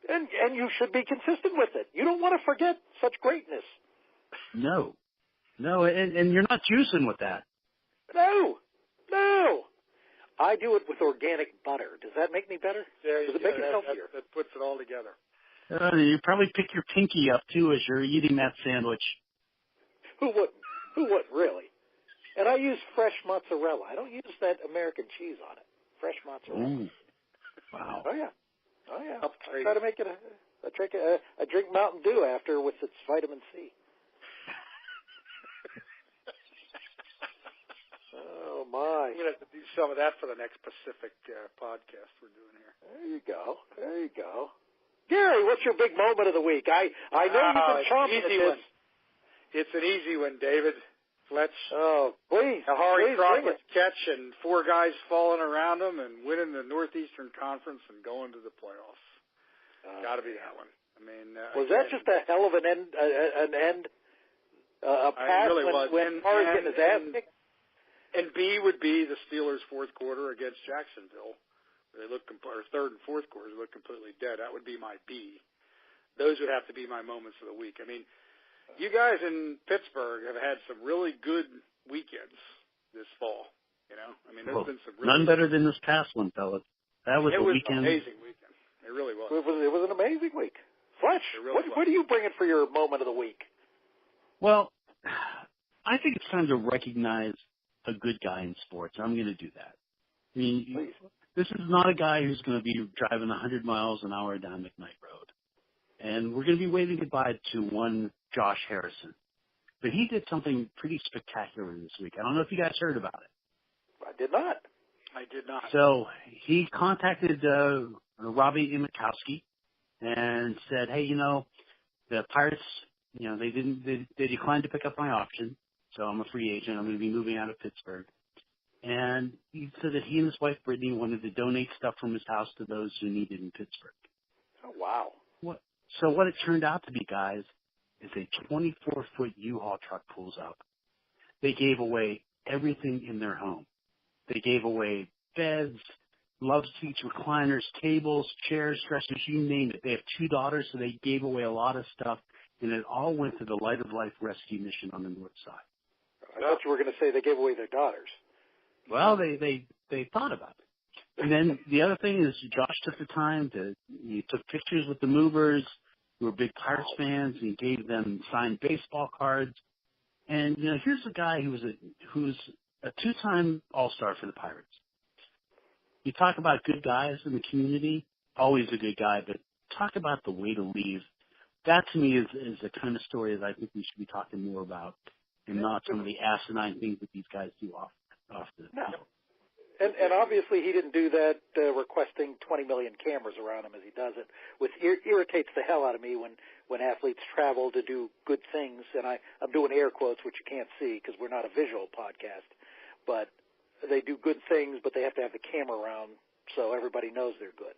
And you should be consistent with it. You don't want to forget such greatness. No, and you're not juicing with that. No. I do it with organic butter. Does that make me better? Does it make it healthier? That puts it all together. You probably pick your pinky up, too, as you're eating that sandwich. Who wouldn't, really? And I use fresh mozzarella. I don't use that American cheese on it. Fresh mozzarella. Ooh. Wow. Oh, yeah. I try to make it I drink Mountain Dew after with its vitamin C. Oh, my. I'm going to have to do some of that for the next Pacific podcast we're doing here. There you go. Gary, what's your big moment of the week? I know you've been chomping at this. It's an easy one, David. Fletch. Oh, please. Harry Crockett's catch and 4 guys falling around him and winning the Northeastern Conference and going to the playoffs. Got to be that one. I mean, was that just a hell of an end? A pass really was. When Harry's getting his ass kicked? And B would be the Steelers' fourth quarter against Jacksonville. They look or third and fourth quarters look completely dead. That would be my B. Those would have to be my moments of the week. I mean, you guys in Pittsburgh have had some really good weekends this fall. You know, I mean, there's been some really none better than this past one, fellas. That was it a was weekend. An amazing weekend. It really was. It was an amazing week. Fletch, what are you bringing for your moment of the week? Well, I think it's time to recognize a good guy in sports. I'm going to do that. I mean, this is not a guy who's going to be driving 100 miles an hour down McKnight Road. And we're going to be waving goodbye to one Josh Harrison. But he did something pretty spectacular this week. I don't know if you guys heard about it. I did not. So he contacted Robbie Imakowski and said, hey, the Pirates, they declined to pick up my option. So I'm a free agent. I'm going to be moving out of Pittsburgh. And he said that he and his wife, Brittany, wanted to donate stuff from his house to those who need it in Pittsburgh. Oh, wow. So what it turned out to be, guys, is a 24-foot U-Haul truck pulls up. They gave away everything in their home. They gave away beds, love seats, recliners, tables, chairs, dressers, you name it. They have 2 daughters, so they gave away a lot of stuff, and it all went to the Light of Life Rescue Mission on the north side. I thought you were going to say they gave away their daughters. Well, they thought about it. And then the other thing is Josh took the time he took pictures with the movers who were big Pirates fans. He gave them signed baseball cards. And, here's a guy who's a 2-time All-Star for the Pirates. You talk about good guys in the community, always a good guy, but talk about the way to leave. That, to me, is the kind of story that I think we should be talking more about and not some of the asinine things that these guys do off the field. And obviously he didn't do that requesting 20 million cameras around him as he does it, which irritates the hell out of me when athletes travel to do good things. And I'm doing air quotes, which you can't see because we're not a visual podcast. But they do good things, but they have to have the camera around so everybody knows they're good.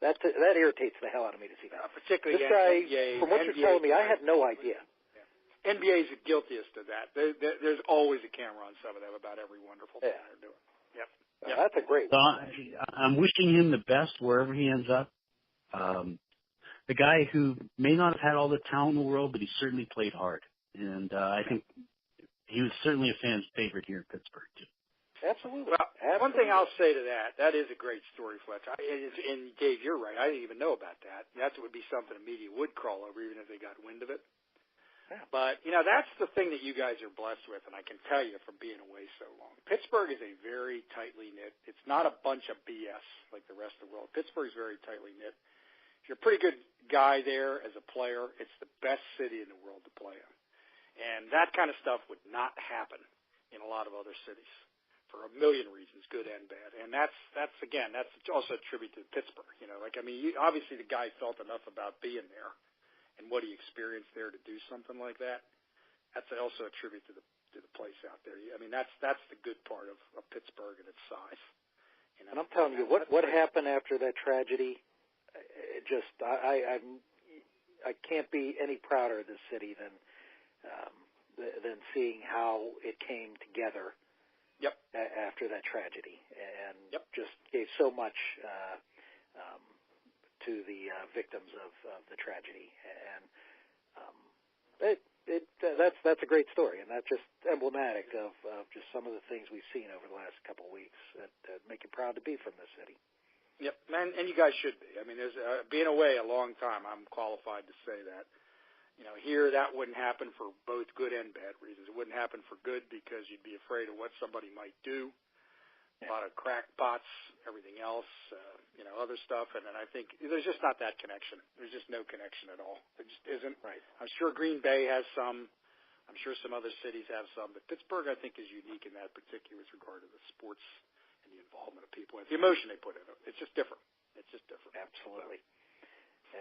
That irritates the hell out of me to see that. Particularly this guy, NBA, from what you're telling me, I had no idea. Yeah. NBA is the guiltiest of that. There's always a camera on some of them about every wonderful thing they're doing. Yep. That's a great one. So I'm wishing him the best wherever he ends up. The guy who may not have had all the talent in the world, but he certainly played hard. And I think he was certainly a fan's favorite here in Pittsburgh, too. Absolutely. Well, one thing I'll say to that is a great story, Fletch. And Dave, you're right. I didn't even know about that. That would be something the media would crawl over, even if they got wind of it. Yeah. But, that's the thing that you guys are blessed with, and I can tell you from being away so long. Pittsburgh is a very tightly knit. It's not a bunch of BS like the rest of the world. Pittsburgh is very tightly knit. If you're a pretty good guy there as a player, it's the best city in the world to play in. And that kind of stuff would not happen in a lot of other cities for a million reasons, good and bad. And that's also a tribute to Pittsburgh. Obviously the guy felt enough about being there and what he experienced there to do something like that. That's also a tribute to the place out there. That's the good part of Pittsburgh and its size. And I'm telling you, what happened after that tragedy? I can't be any prouder of this city than seeing how it came together. Yep. After that tragedy, and yep. just gave so much to the victims of the tragedy, and that's a great story, and that's just emblematic of just some of the things we've seen over the last couple of weeks that make you proud to be from this city. Yep, and you guys should be. There's being away a long time, I'm qualified to say that. Here that wouldn't happen for both good and bad reasons. It wouldn't happen for good because you'd be afraid of what somebody might do, a lot of crackpots, everything else, other stuff. And then I think there's just not that connection. There's just no connection at all. There just isn't. Right. I'm sure Green Bay has some. I'm sure some other cities have some. But Pittsburgh, I think, is unique in that particular with regard to the sports and the involvement of people and the emotion they put in it. It's just different. Absolutely.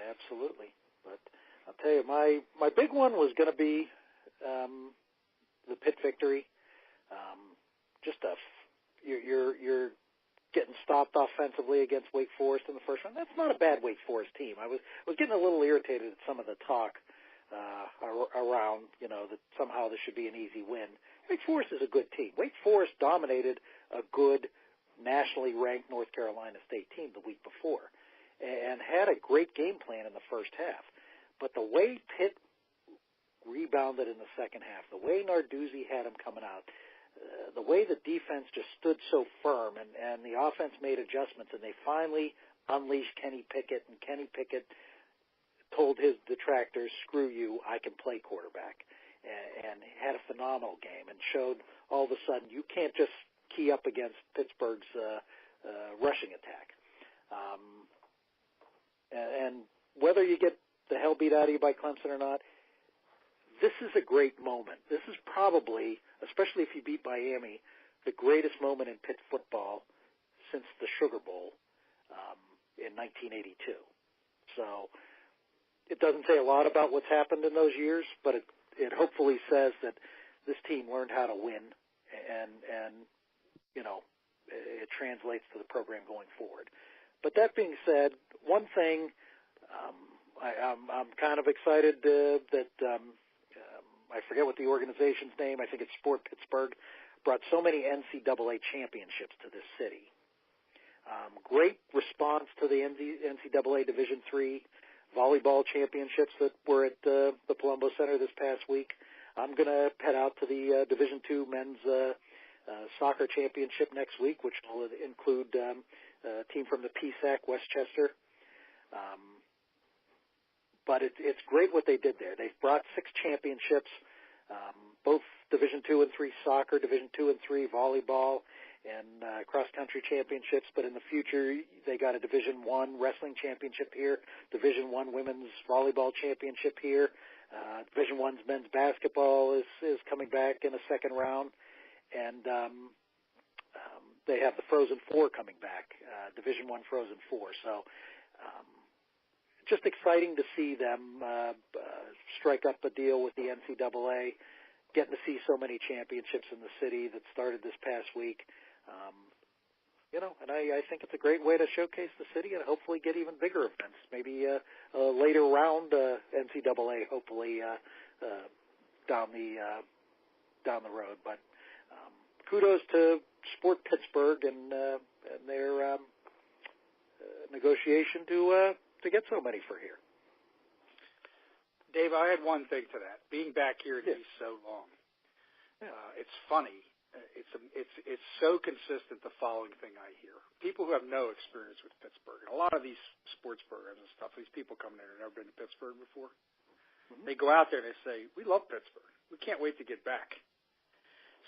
Absolutely. But I'll tell you, my big one was going to be the Pitt victory. You're getting stopped offensively against Wake Forest in the first round. That's not a bad Wake Forest team. I was getting a little irritated at some of the talk around, that somehow this should be an easy win. Wake Forest is a good team. Wake Forest dominated a good nationally ranked North Carolina State team the week before and had a great game plan in the first half. But the way Pitt rebounded in the second half, the way Narduzzi had them coming out, the way the defense just stood so firm and the offense made adjustments, and they finally unleashed Kenny Pickett, and Kenny Pickett told his detractors, screw you, I can play quarterback, and had a phenomenal game and showed all of a sudden you can't just key up against Pittsburgh's rushing attack. And whether you get the hell beat out of you by Clemson or not, this is a great moment. This is probably, especially if you beat Miami, the greatest moment in Pitt football since the Sugar Bowl in 1982. So it doesn't say a lot about what's happened in those years, but it hopefully says that this team learned how to win, and it translates to the program going forward. But that being said, one thing I'm kind of excited that I forget what the organization's name. I think it's Sport Pittsburgh brought so many NCAA championships to this city. Great response to the NCAA Division III volleyball championships that were at the Palumbo Center this past week. I'm going to head out to the Division II men's soccer championship next week, which will include a team from the PSAC, Westchester. But it's great what they did there. They've brought 6 championships, both Division II and III soccer, Division II and III volleyball, and cross-country championships. But in the future, they got a Division I wrestling championship here, Division I women's volleyball championship here. Division I's men's basketball is coming back in a second round. And they have the Frozen Four coming back, Division I Frozen Four. So just exciting to see them strike up a deal with the NCAA, getting to see so many championships in the city that started this past week. And I think it's a great way to showcase the city and hopefully get even bigger events, maybe a later round NCAA, hopefully down the road. But kudos to Sport Pittsburgh and their negotiation to get so many for here. Dave, I had one thing to that. Being back here in East so long, it's funny. It's so consistent. The following thing I hear: people who have no experience with Pittsburgh, and a lot of these sports programs and stuff. These people coming in who've never been to Pittsburgh before. They go out there and they say, "We love Pittsburgh. We can't wait to get back."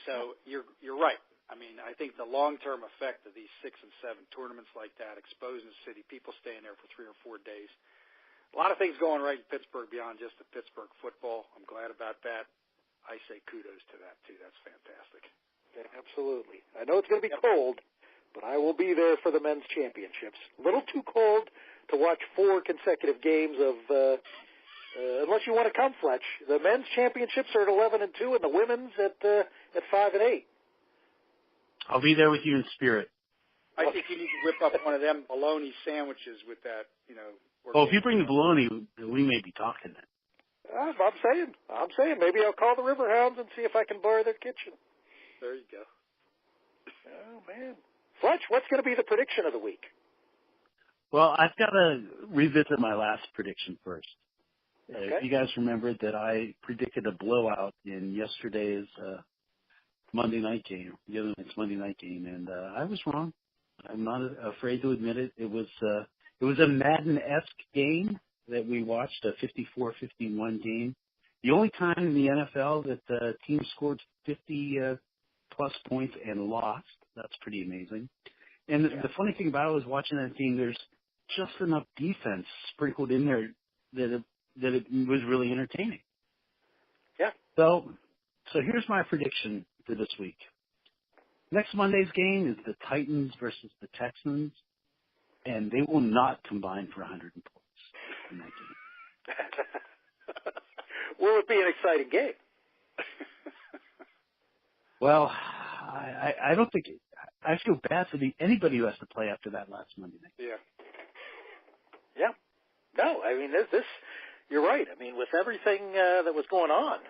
So you're right. I mean, I think the long-term effect of these 6 and 7 tournaments like that, exposing the city, people staying there for 3 or 4 days, a lot of things going right in Pittsburgh beyond just the Pittsburgh football. I'm glad about that. I say kudos to that, too. That's fantastic. Yeah, absolutely. I know it's going to be cold, but I will be there for the men's championships. A little too cold to watch 4 consecutive games of, unless you want to come, Fletch. The men's championships are at 11-2, and the women's at 5-8. I'll be there with you in spirit. I think you need to whip up one of them bologna sandwiches with that, Oh, if you bring the bologna, we may be talking then. I'm saying. Maybe I'll call the Riverhounds and see if I can borrow their kitchen. There you go. Oh, man. Fletch, what's going to be the prediction of the week? Well, I've got to revisit my last prediction first. Okay. If you guys remember that I predicted a blowout in yesterday's Monday night game, the other night's Monday night game, and I was wrong. I'm not afraid to admit it. It was a Madden-esque game that we watched, a 54-51 game. The only time in the NFL that the team scored 50-plus points and lost. That's pretty amazing. And the funny thing about it was watching that game, there's just enough defense sprinkled in there that it was really entertaining. Yeah. So here's my prediction for this week. Next Monday's game is the Titans versus the Texans, and they will not combine for 100 points in that game. Will it be an exciting game? Well, I don't think I feel bad for anybody who has to play after that last Monday night. Yeah. No, I mean this. You're right. I mean, with everything that was going on,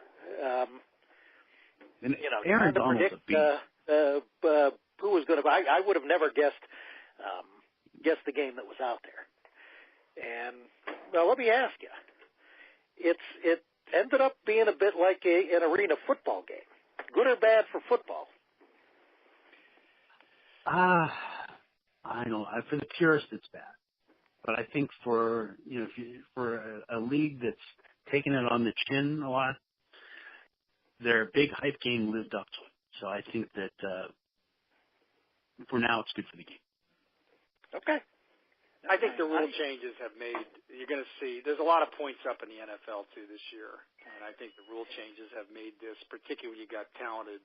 and Aaron's almost a beast. Who was going to? I would have never guessed the game that was out there. And well, let me ask you. It ended up being a bit like an arena football game. Good or bad for football? I don't. For the purist, it's bad. But I think for a league that's taken it on the chin a lot, their big hype game lived up to it. So I think that for now it's good for the game. Okay. I think the rule changes have made, you're going to see, there's a lot of points up in the NFL too this year. And I think the rule changes have made this, particularly when you got talented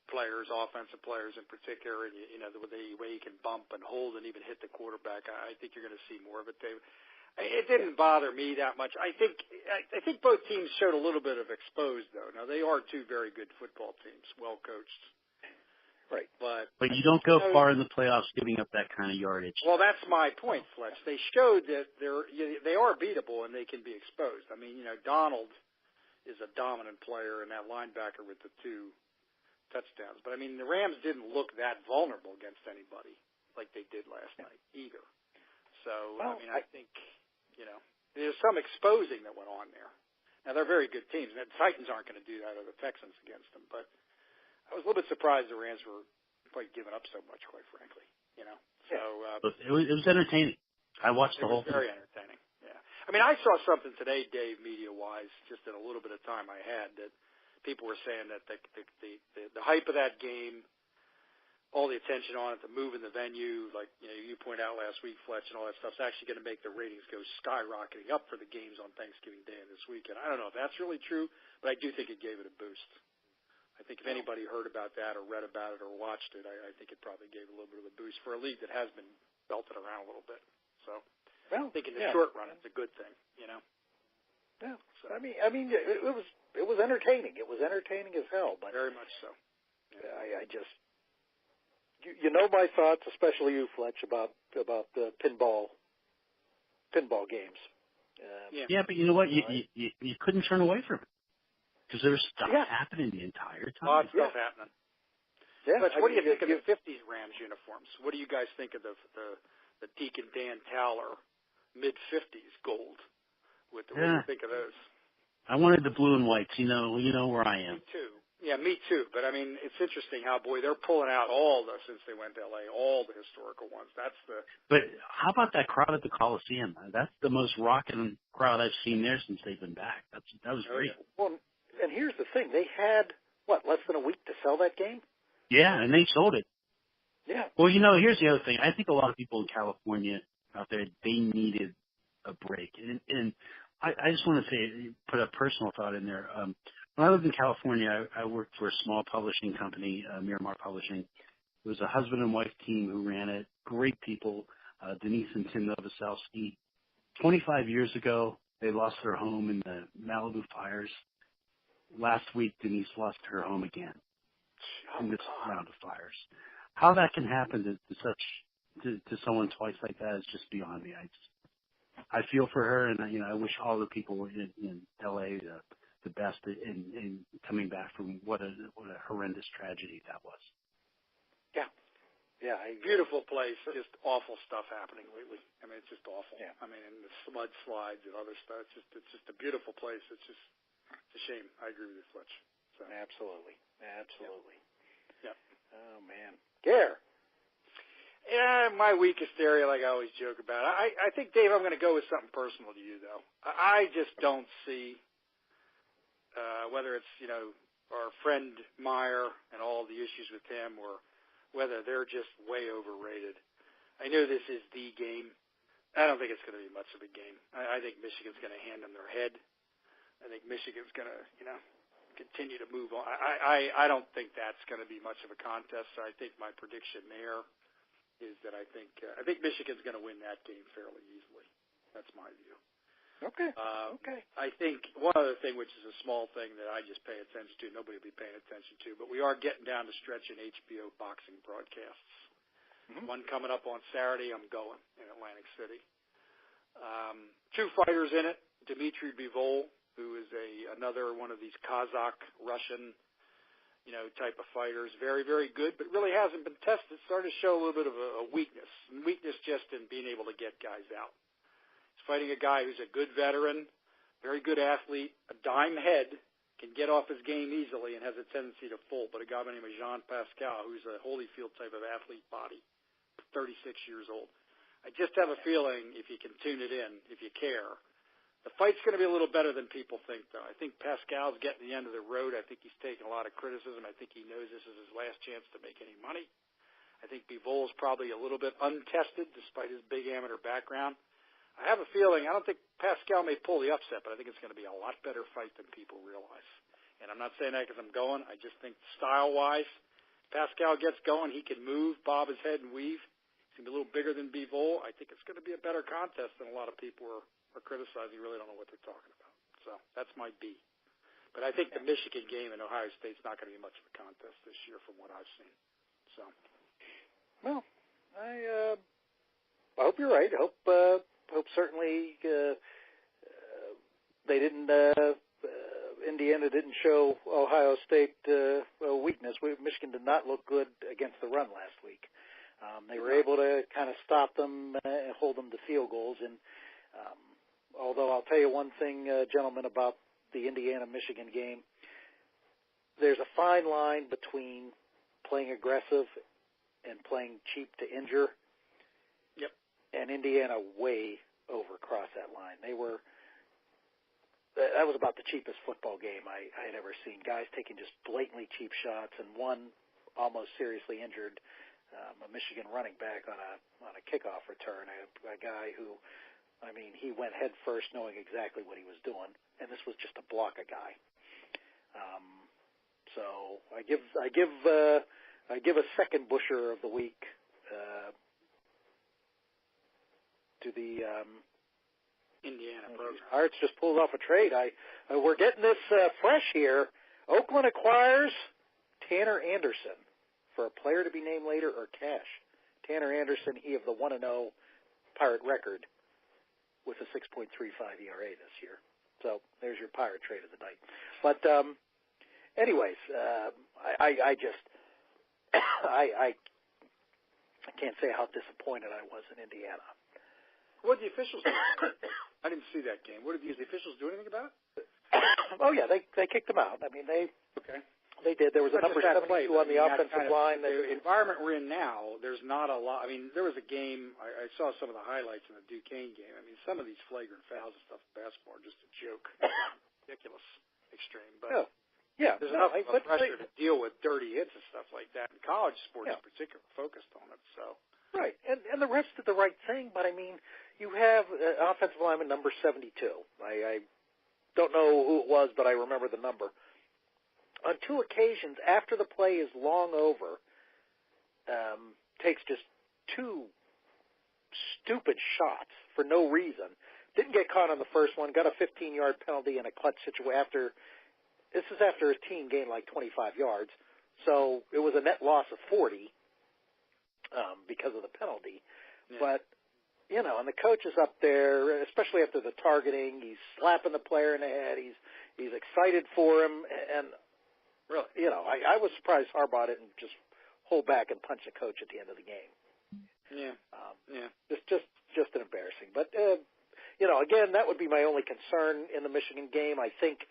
players, offensive players in particular, and the way you can bump and hold and even hit the quarterback. I think you're going to see more of it. It didn't bother me that much. I think both teams showed a little bit of exposed though. Now they are 2 very good football teams, well coached. Right. But you don't go far in the playoffs giving up that kind of yardage. Well, that's my point, Fletch. They showed that they are beatable and they can be exposed. I mean, Donald is a dominant player and that linebacker with the 2 touchdowns. But, I mean, the Rams didn't look that vulnerable against anybody like they did last night either. So, well, I mean, I think, there's some exposing that went on there. Now, they're very good teams. And the Titans aren't going to do that or the Texans against them. But I was a little bit surprised the Rams were quite giving up so much, quite frankly. So it was entertaining. I watched the whole thing. Very entertaining. Yeah. I mean, I saw something today, Dave, media-wise, just in a little bit of time I had, that people were saying that the hype of that game, all the attention on it, the move in the venue, like you pointed out last week, Fletch, and all that stuff, is actually going to make the ratings go skyrocketing up for the games on Thanksgiving Day and this weekend. I don't know if that's really true, but I do think it gave it a boost. I think if anybody heard about that or read about it or watched it, I think it probably gave a little bit of a boost for a league that has been belted around a little bit. So I think in the short run, it's a good thing, Yeah. So, I mean, it was entertaining. It was entertaining as hell. But very much so. Yeah. I just, my thoughts, especially you, Fletch, about the pinball games. But you know what? You couldn't turn away from it. Because there was stuff happening the entire time. Lots of stuff happening. Yeah. But what do you think of the 50s Rams uniforms? What do you guys think of the Deacon Dan Towler mid-50s gold? What do you think of those? I wanted the blue and whites. You know where I am. Me too. Yeah, me too. But, I mean, it's interesting how, boy, they're pulling out since they went to L.A., all the historical ones. But how about that crowd at the Coliseum? That's the most rocking crowd I've seen there since they've been back. That was great. Yeah. Well, and here's the thing. They had, less than a week to sell that game? Yeah, and they sold it. Yeah. Well, here's the other thing. I think a lot of people in California out there, they needed a break. And I just want to say, put a personal thought in there. When I lived in California, I worked for a small publishing company, Miramar Publishing. It was a husband and wife team who ran it. Great people, Denise and Tim Novoselsky. 25 years ago, they lost their home in the Malibu fires. Last week, Denise lost her home again in this round of fires. How that can happen to someone twice like that is just beyond me. I feel for her, and I wish all the people in L.A. the best in coming back from what a horrendous tragedy that was. Yeah. Yeah. Beautiful place, just awful stuff happening lately. I mean, it's just awful. Yeah. I mean, and the mudslides and other stuff. It's just a beautiful place. It's a shame. I agree with you, Fletch. So. Absolutely. Yep. Oh, man. Gare. Yeah, my weakest area, like I always joke about. I think, Dave, I'm going to go with something personal to you, though. I just don't see whether it's, our friend Meyer and all the issues with him or whether they're just way overrated. I know this is the game. I don't think it's going to be much of a game. I think Michigan's going to hand them their head. I think Michigan's going to, continue to move on. I don't think that's going to be much of a contest. So I think my prediction there is that I think Michigan's going to win that game fairly easily. That's my view. Okay. I think one other thing, which is a small thing that I just pay attention to, nobody will be paying attention to, but we are getting down to stretch in HBO boxing broadcasts. Mm-hmm. One coming up on Saturday, I'm going in Atlantic City. Two fighters in it, Dmitry Bivol, who is another one of these Kazakh, Russian, type of fighters. Very, very good, but really hasn't been tested. Starting to show a little bit of a weakness. Weakness just in being able to get guys out. He's fighting a guy who's a good veteran, very good athlete, a dime head, can get off his game easily and has a tendency to fold. But a guy by the name of Jean Pascal, who's a Holyfield type of athlete body, 36 years old. I just have a feeling, if you can tune it in, if you care, the fight's going to be a little better than people think, though. I think Pascal's getting the end of the road. I think he's taking a lot of criticism. I think he knows this is his last chance to make any money. I think Bivol's probably a little bit untested, despite his big amateur background. I have a feeling, I don't think Pascal may pull the upset, but I think it's going to be a lot better fight than people realize. And I'm not saying that because I'm going. I just think style-wise, Pascal gets going. He can move, bob his head, and weave. He's going to be a little bigger than Bivol. I think it's going to be a better contest than a lot of people are criticizing. Really don't know what they're talking about. So that's my B. But I think the Michigan game in Ohio State's not going to be much of a contest this year from what I've seen. So, well, I hope you're right. I hope certainly they didn't. Indiana didn't show Ohio State weakness. Michigan did not look good against the run last week. They were able to kind of stop them and hold them to field goals. And although I'll tell you one thing, gentlemen, about the Indiana-Michigan game, there's a fine line between playing aggressive and playing cheap to injure. Yep. And Indiana way overcrossed that line. That was about the cheapest football game I had ever seen. Guys taking just blatantly cheap shots, and one almost seriously injured a Michigan running back on a kickoff return. A guy who, he went head first knowing exactly what he was doing, and this was just to block a guy. So I give a second Busher of the week to the Indiana program. Arts just pulled off a trade. We're getting this fresh here. Oakland acquires Tanner Anderson for a player to be named later or cash. Tanner Anderson, he of the 1-0 Pirate record with a 6.35 ERA this year. So there's your Pirate trade of the night. But anyways, I can't say how disappointed I was in Indiana. What did the officials do? I didn't see that game. Did the officials do anything about it? Oh yeah, they kicked them out. Okay. They did. There was a number 72 on the offensive line. The environment we're in now, there's not a lot. I mean, there was a game, I saw some of the highlights in the Duquesne game. I mean, some of these flagrant fouls and stuff in basketball are just a joke. Ridiculous extreme. But there's enough pressure to deal with dirty hits and stuff like that. And college sports in particular focused on it. So Right. And the refs did the right thing, but, I mean, you have offensive lineman number 72. I don't know who it was, but I remember the number. On 2 occasions, after the play is long over, takes just 2 stupid shots for no reason. Didn't get caught on the first one, got a 15-yard penalty in a clutch situation this is after his team gained like 25 yards. So it was a net loss of 40 because of the penalty. Yeah. But, you know, and the coach is up there, especially after the targeting. He's slapping the player in the head. He's excited for him. And, really, you know, I was surprised Harbaugh didn't just hold back and punch the coach at the end of the game. Just an embarrassing. But, you know, again, that would be my only concern in the Michigan game. I think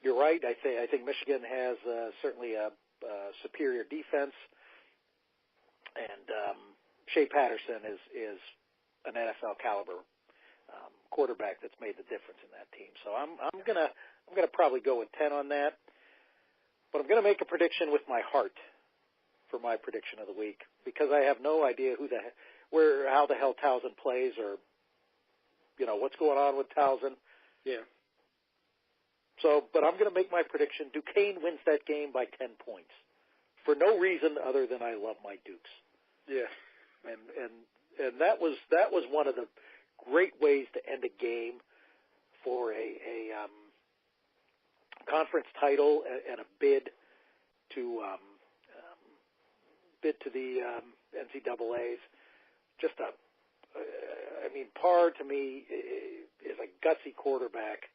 you're right. I think Michigan has certainly a superior defense, and Shea Patterson is an NFL caliber quarterback that's made the difference in that team. So I'm gonna probably go with 10 on that, but I'm gonna make a prediction with my heart for my prediction of the week because I have no idea how the hell Towson plays or, you know, what's going on with Towson. Yeah. So, but I'm going to make my prediction. Duquesne wins that game by 10 points for no reason other than I love my Dukes. Yeah. And that was one of the great ways to end a game for a conference title and a bid to the NCAAs. Just Parr to me is a gutsy quarterback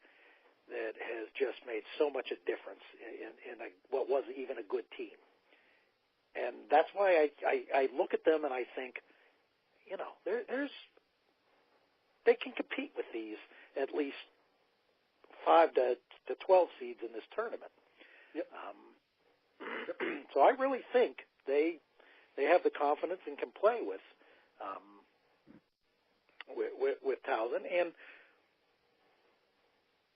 that has just made so much a difference in what was even a good team. And that's why I look at them and I think, you know, they can compete with these at least 5 to 12 seeds in this tournament. Yep. So I really think they have the confidence and can play with Towson. And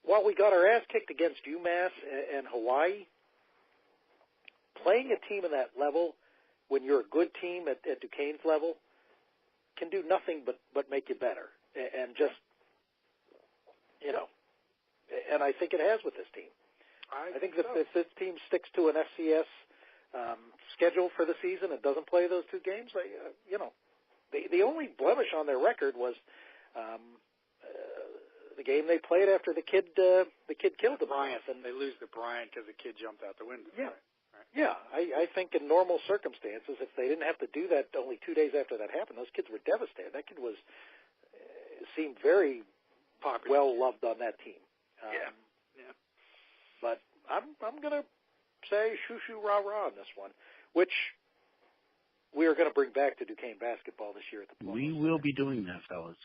while we got our ass kicked against UMass and Hawaii, playing a team at that level when you're a good team at Duquesne's level can do nothing but make you better. And just, you know, and I think it has with this team. I think if this team sticks to an FCS schedule for the season and doesn't play those 2 games, you know, the only blemish on their record was the game they played after the kid killed the Bryant, and they lose the Bryant because the kid jumped out the window. Yeah, right. Yeah. I think in normal circumstances, if they didn't have to do that only 2 days after that happened, those kids were devastated. That kid seemed very popular, well loved on that team. Yeah. But I'm gonna say shoo shoo rah rah on this one, which we are going to bring back to Duquesne basketball this year at the Ballfield. We will be doing that, fellas.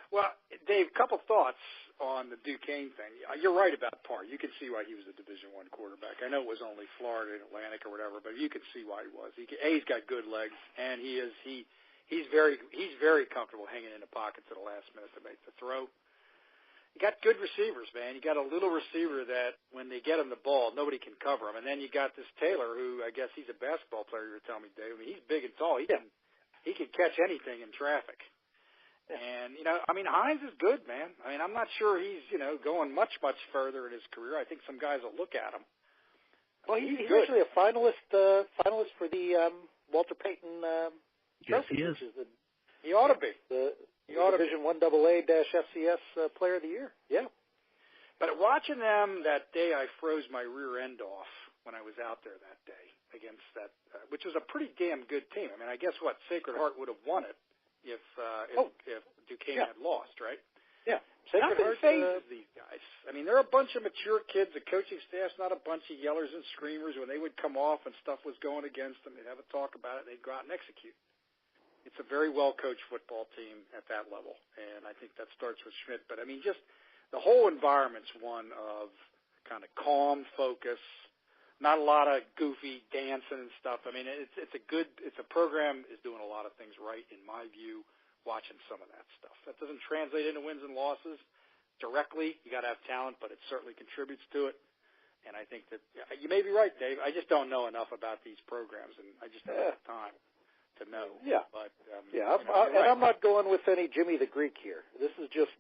Well, Dave, a couple thoughts on the Duquesne thing. You're right about Parr. You can see why he was a Division I quarterback. I know it was only Florida and Atlantic or whatever, but you can see why he was. He's got good legs, and he's very comfortable hanging in the pockets at the last minute to make the throw. You got good receivers, man. You got a little receiver that when they get him the ball, nobody can cover him. And then you got this Taylor, who I guess he's a basketball player. You were telling me, Dave. I mean, he's big and tall. He can catch anything in traffic. And, you know, I mean, Hines is good, man. I mean, I'm not sure he's, you know, going much further in his career. I think some guys will look at him. Well, he's actually a finalist for the Walter Payton yes, trophy. He is. He ought to be. He ought to Division WWII-FCS Player of the Year. Yeah. But watching them that day, I froze my rear end off when I was out there that day against that, which was a pretty damn good team. I mean, I guess Sacred Heart would have won it if Duquesne had lost, right? Yeah. Nothing phases these guys. I mean, they're a bunch of mature kids. The coaching staff's not a bunch of yellers and screamers. When they would come off and stuff was going against them, they'd have a talk about it, and they'd go out and execute. It's a very well-coached football team at that level, and I think that starts with Schmidt. But, I mean, just the whole environment's one of kind of calm focus, not a lot of goofy dancing and stuff. I mean, it's a program is doing a lot of things right in my view. Watching some of that stuff, that doesn't translate into wins and losses directly. You got to have talent, but it certainly contributes to it. And I think that you may be right, Dave. I just don't know enough about these programs, and I just don't have time to know. Yeah, but I'm not going with any Jimmy the Greek here. This is just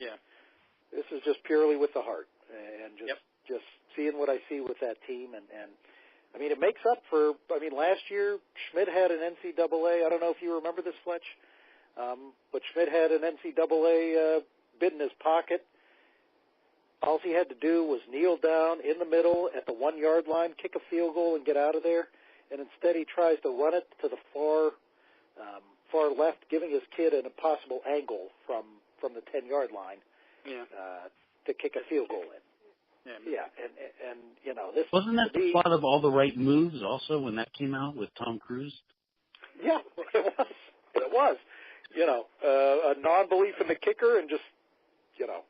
purely with the heart, and just seeing what I see with that team, and I mean it makes up for. I mean last year Schmidt had an NCAA. I don't know if you remember this, Fletch. But Schmidt had an NCAA bid in his pocket. All he had to do was kneel down in the middle at the 1 yard line, kick a field goal, and get out of there. And instead, he tries to run it to the far left, giving his kid an impossible angle from the 10 yard line to kick a field goal in. And you know this wasn't that the plot of All the Right Moves also when that came out with Tom Cruise? Yeah, it was. You know, a non-belief in the kicker and just, you know,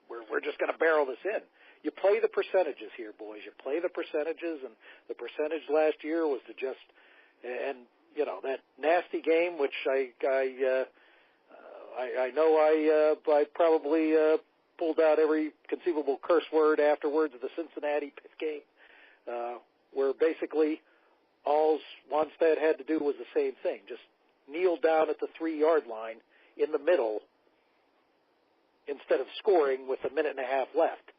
we're just going to barrel this in. You play the percentages here, boys. You play the percentages, and the percentage last year was to just, and you know that nasty game, which I know I probably pulled out every conceivable curse word afterwards of the Cincinnati Pitt game, where basically all Wannstedt had to do was the same thing, just kneel down at the 3 yard line in the middle instead of scoring with a minute and a half left.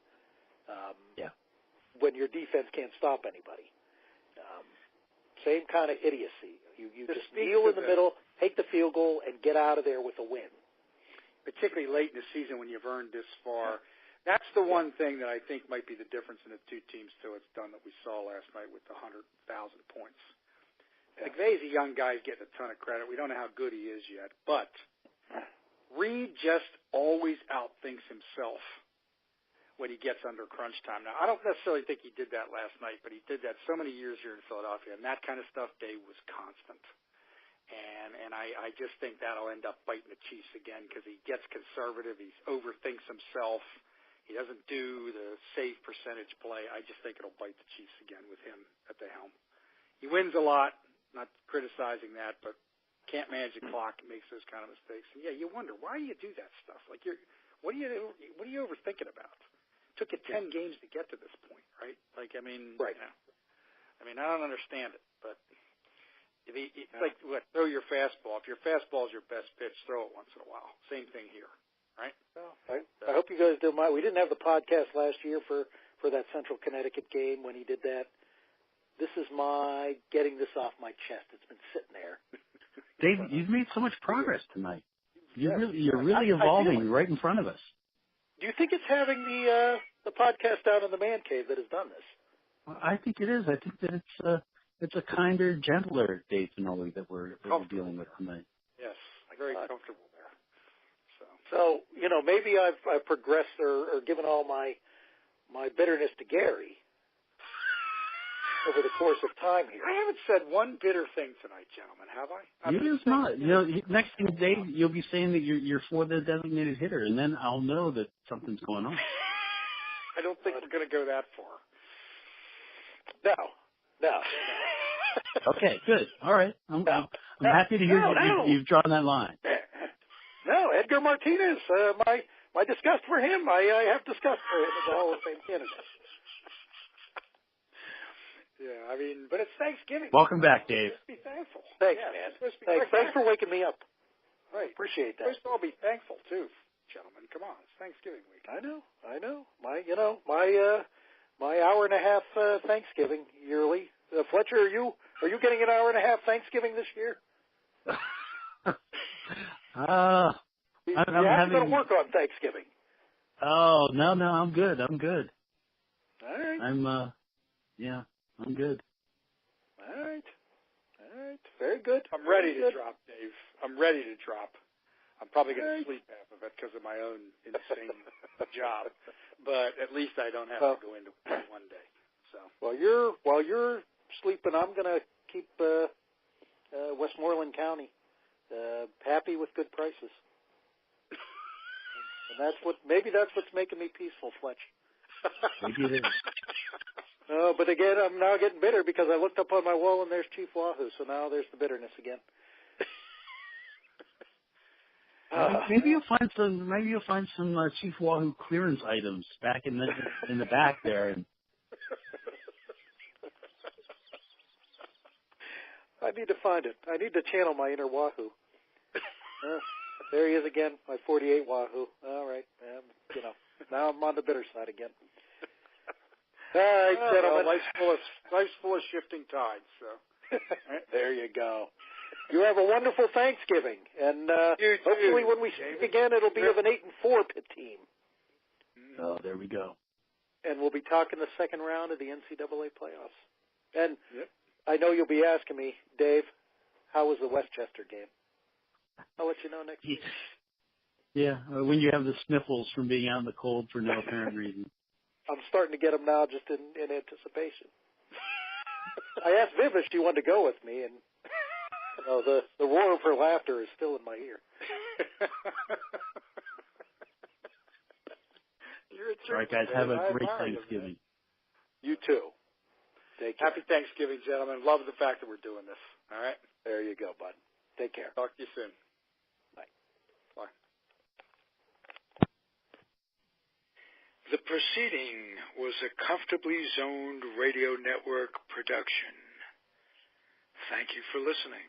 When your defense can't stop anybody. Same kind of idiocy. You just kneel in the middle, take the field goal, and get out of there with a win. Particularly late in the season when you've earned this far. That's the one thing that I think might be the difference in the two teams till it's done that we saw last night with the 100,000 points. McVay's a young guy getting a ton of credit. We don't know how good he is yet, but Reed just always outthinks himself when he gets under crunch time. Now, I don't necessarily think he did that last night, but he did that so many years here in Philadelphia, and that kind of stuff, Dave, was constant. And I just think that'll end up biting the Chiefs again because he gets conservative. He overthinks himself. He doesn't do the safe percentage play. I just think it'll bite the Chiefs again with him at the helm. He wins a lot. Not criticizing that, but can't manage the clock and makes those kind of mistakes. And you wonder why do you do that stuff? Like what are you overthinking about? It took you 10 games to get to this point, right? Like I mean, right. You know, I mean, I don't understand it, but it's like throw your fastball. If your fastball is your best pitch, throw it once in a while. Same thing here, right? Well, I hope you guys did. We didn't have the podcast last year for that Central Connecticut game when he did that. This is my getting this off my chest. It's been sitting there. Dave, you've made so much progress tonight. You're really evolving right in front of us. Do you think it's having the podcast out in the man cave that has done this? Well, I think it is. I think that it's a kinder, gentler Dave Finoli that we're dealing with tonight. Yes, very comfortable there. So you know, maybe I've progressed or given all my bitterness to Gary over the course of time here. I haven't said one bitter thing tonight, gentlemen, have I? You just not. You know, next thing, Dave, you'll be saying that you're for the designated hitter, and then I'll know that something's going on. I don't think we're going to go that far. No. Okay, good. All right. I'm happy to hear you've drawn that line. No, Edgar Martinez, my disgust for him, I have disgust for him as a Hall of Fame candidate. Yeah, I mean, but it's Thanksgiving. Welcome back, Dave. Let's be thankful. Thanks, man. Thanks for waking me up. Right. Appreciate that. We're supposed to all be thankful, too, gentlemen. Come on. It's Thanksgiving week. I know. My hour and a half Thanksgiving yearly. Fletcher, are you getting an hour and a half Thanksgiving this year? You haven't got to work on Thanksgiving. Oh, no, I'm good. All right. I'm good. All right. Very good. I'm ready to drop, Dave. I'm ready to drop. I'm probably going to sleep half of it because of my own insane job, but at least I don't have to go into it one day. So while you're sleeping, I'm going to keep Westmoreland County happy with good prices, and maybe that's what's making me peaceful, Fletch. Maybe it is. Oh, but again, I'm now getting bitter because I looked up on my wall and there's Chief Wahoo, so now there's the bitterness again. Maybe you'll find some. Maybe you'll find some Chief Wahoo clearance items back in the back there. And I need to find it. I need to channel my inner Wahoo. There he is again, my 48 Wahoo. All right, now I'm on the bitter side again. All right, gentlemen. Life's full of shifting tides. So there you go. You have a wonderful Thanksgiving, and hopefully when we speak again, it'll be of an 8-4 Pitt team. Oh, there we go. And we'll be talking the second round of the NCAA playoffs. And I know you'll be asking me, Dave, how was the Westchester game? I'll let you know next week. Yeah, when you have the sniffles from being out in the cold for no apparent reason. I'm starting to get them now just in anticipation. I asked Viv if she wanted to go with me, and the roar of her laughter is still in my ear. All right, guys, have a great Thanksgiving. You too. Take care. Happy Thanksgiving, gentlemen. Love the fact that we're doing this. All right? There you go, bud. Take care. Talk to you soon. Bye. Bye. The proceeding was a Comfortably Zoned Radio Network production. Thank you for listening.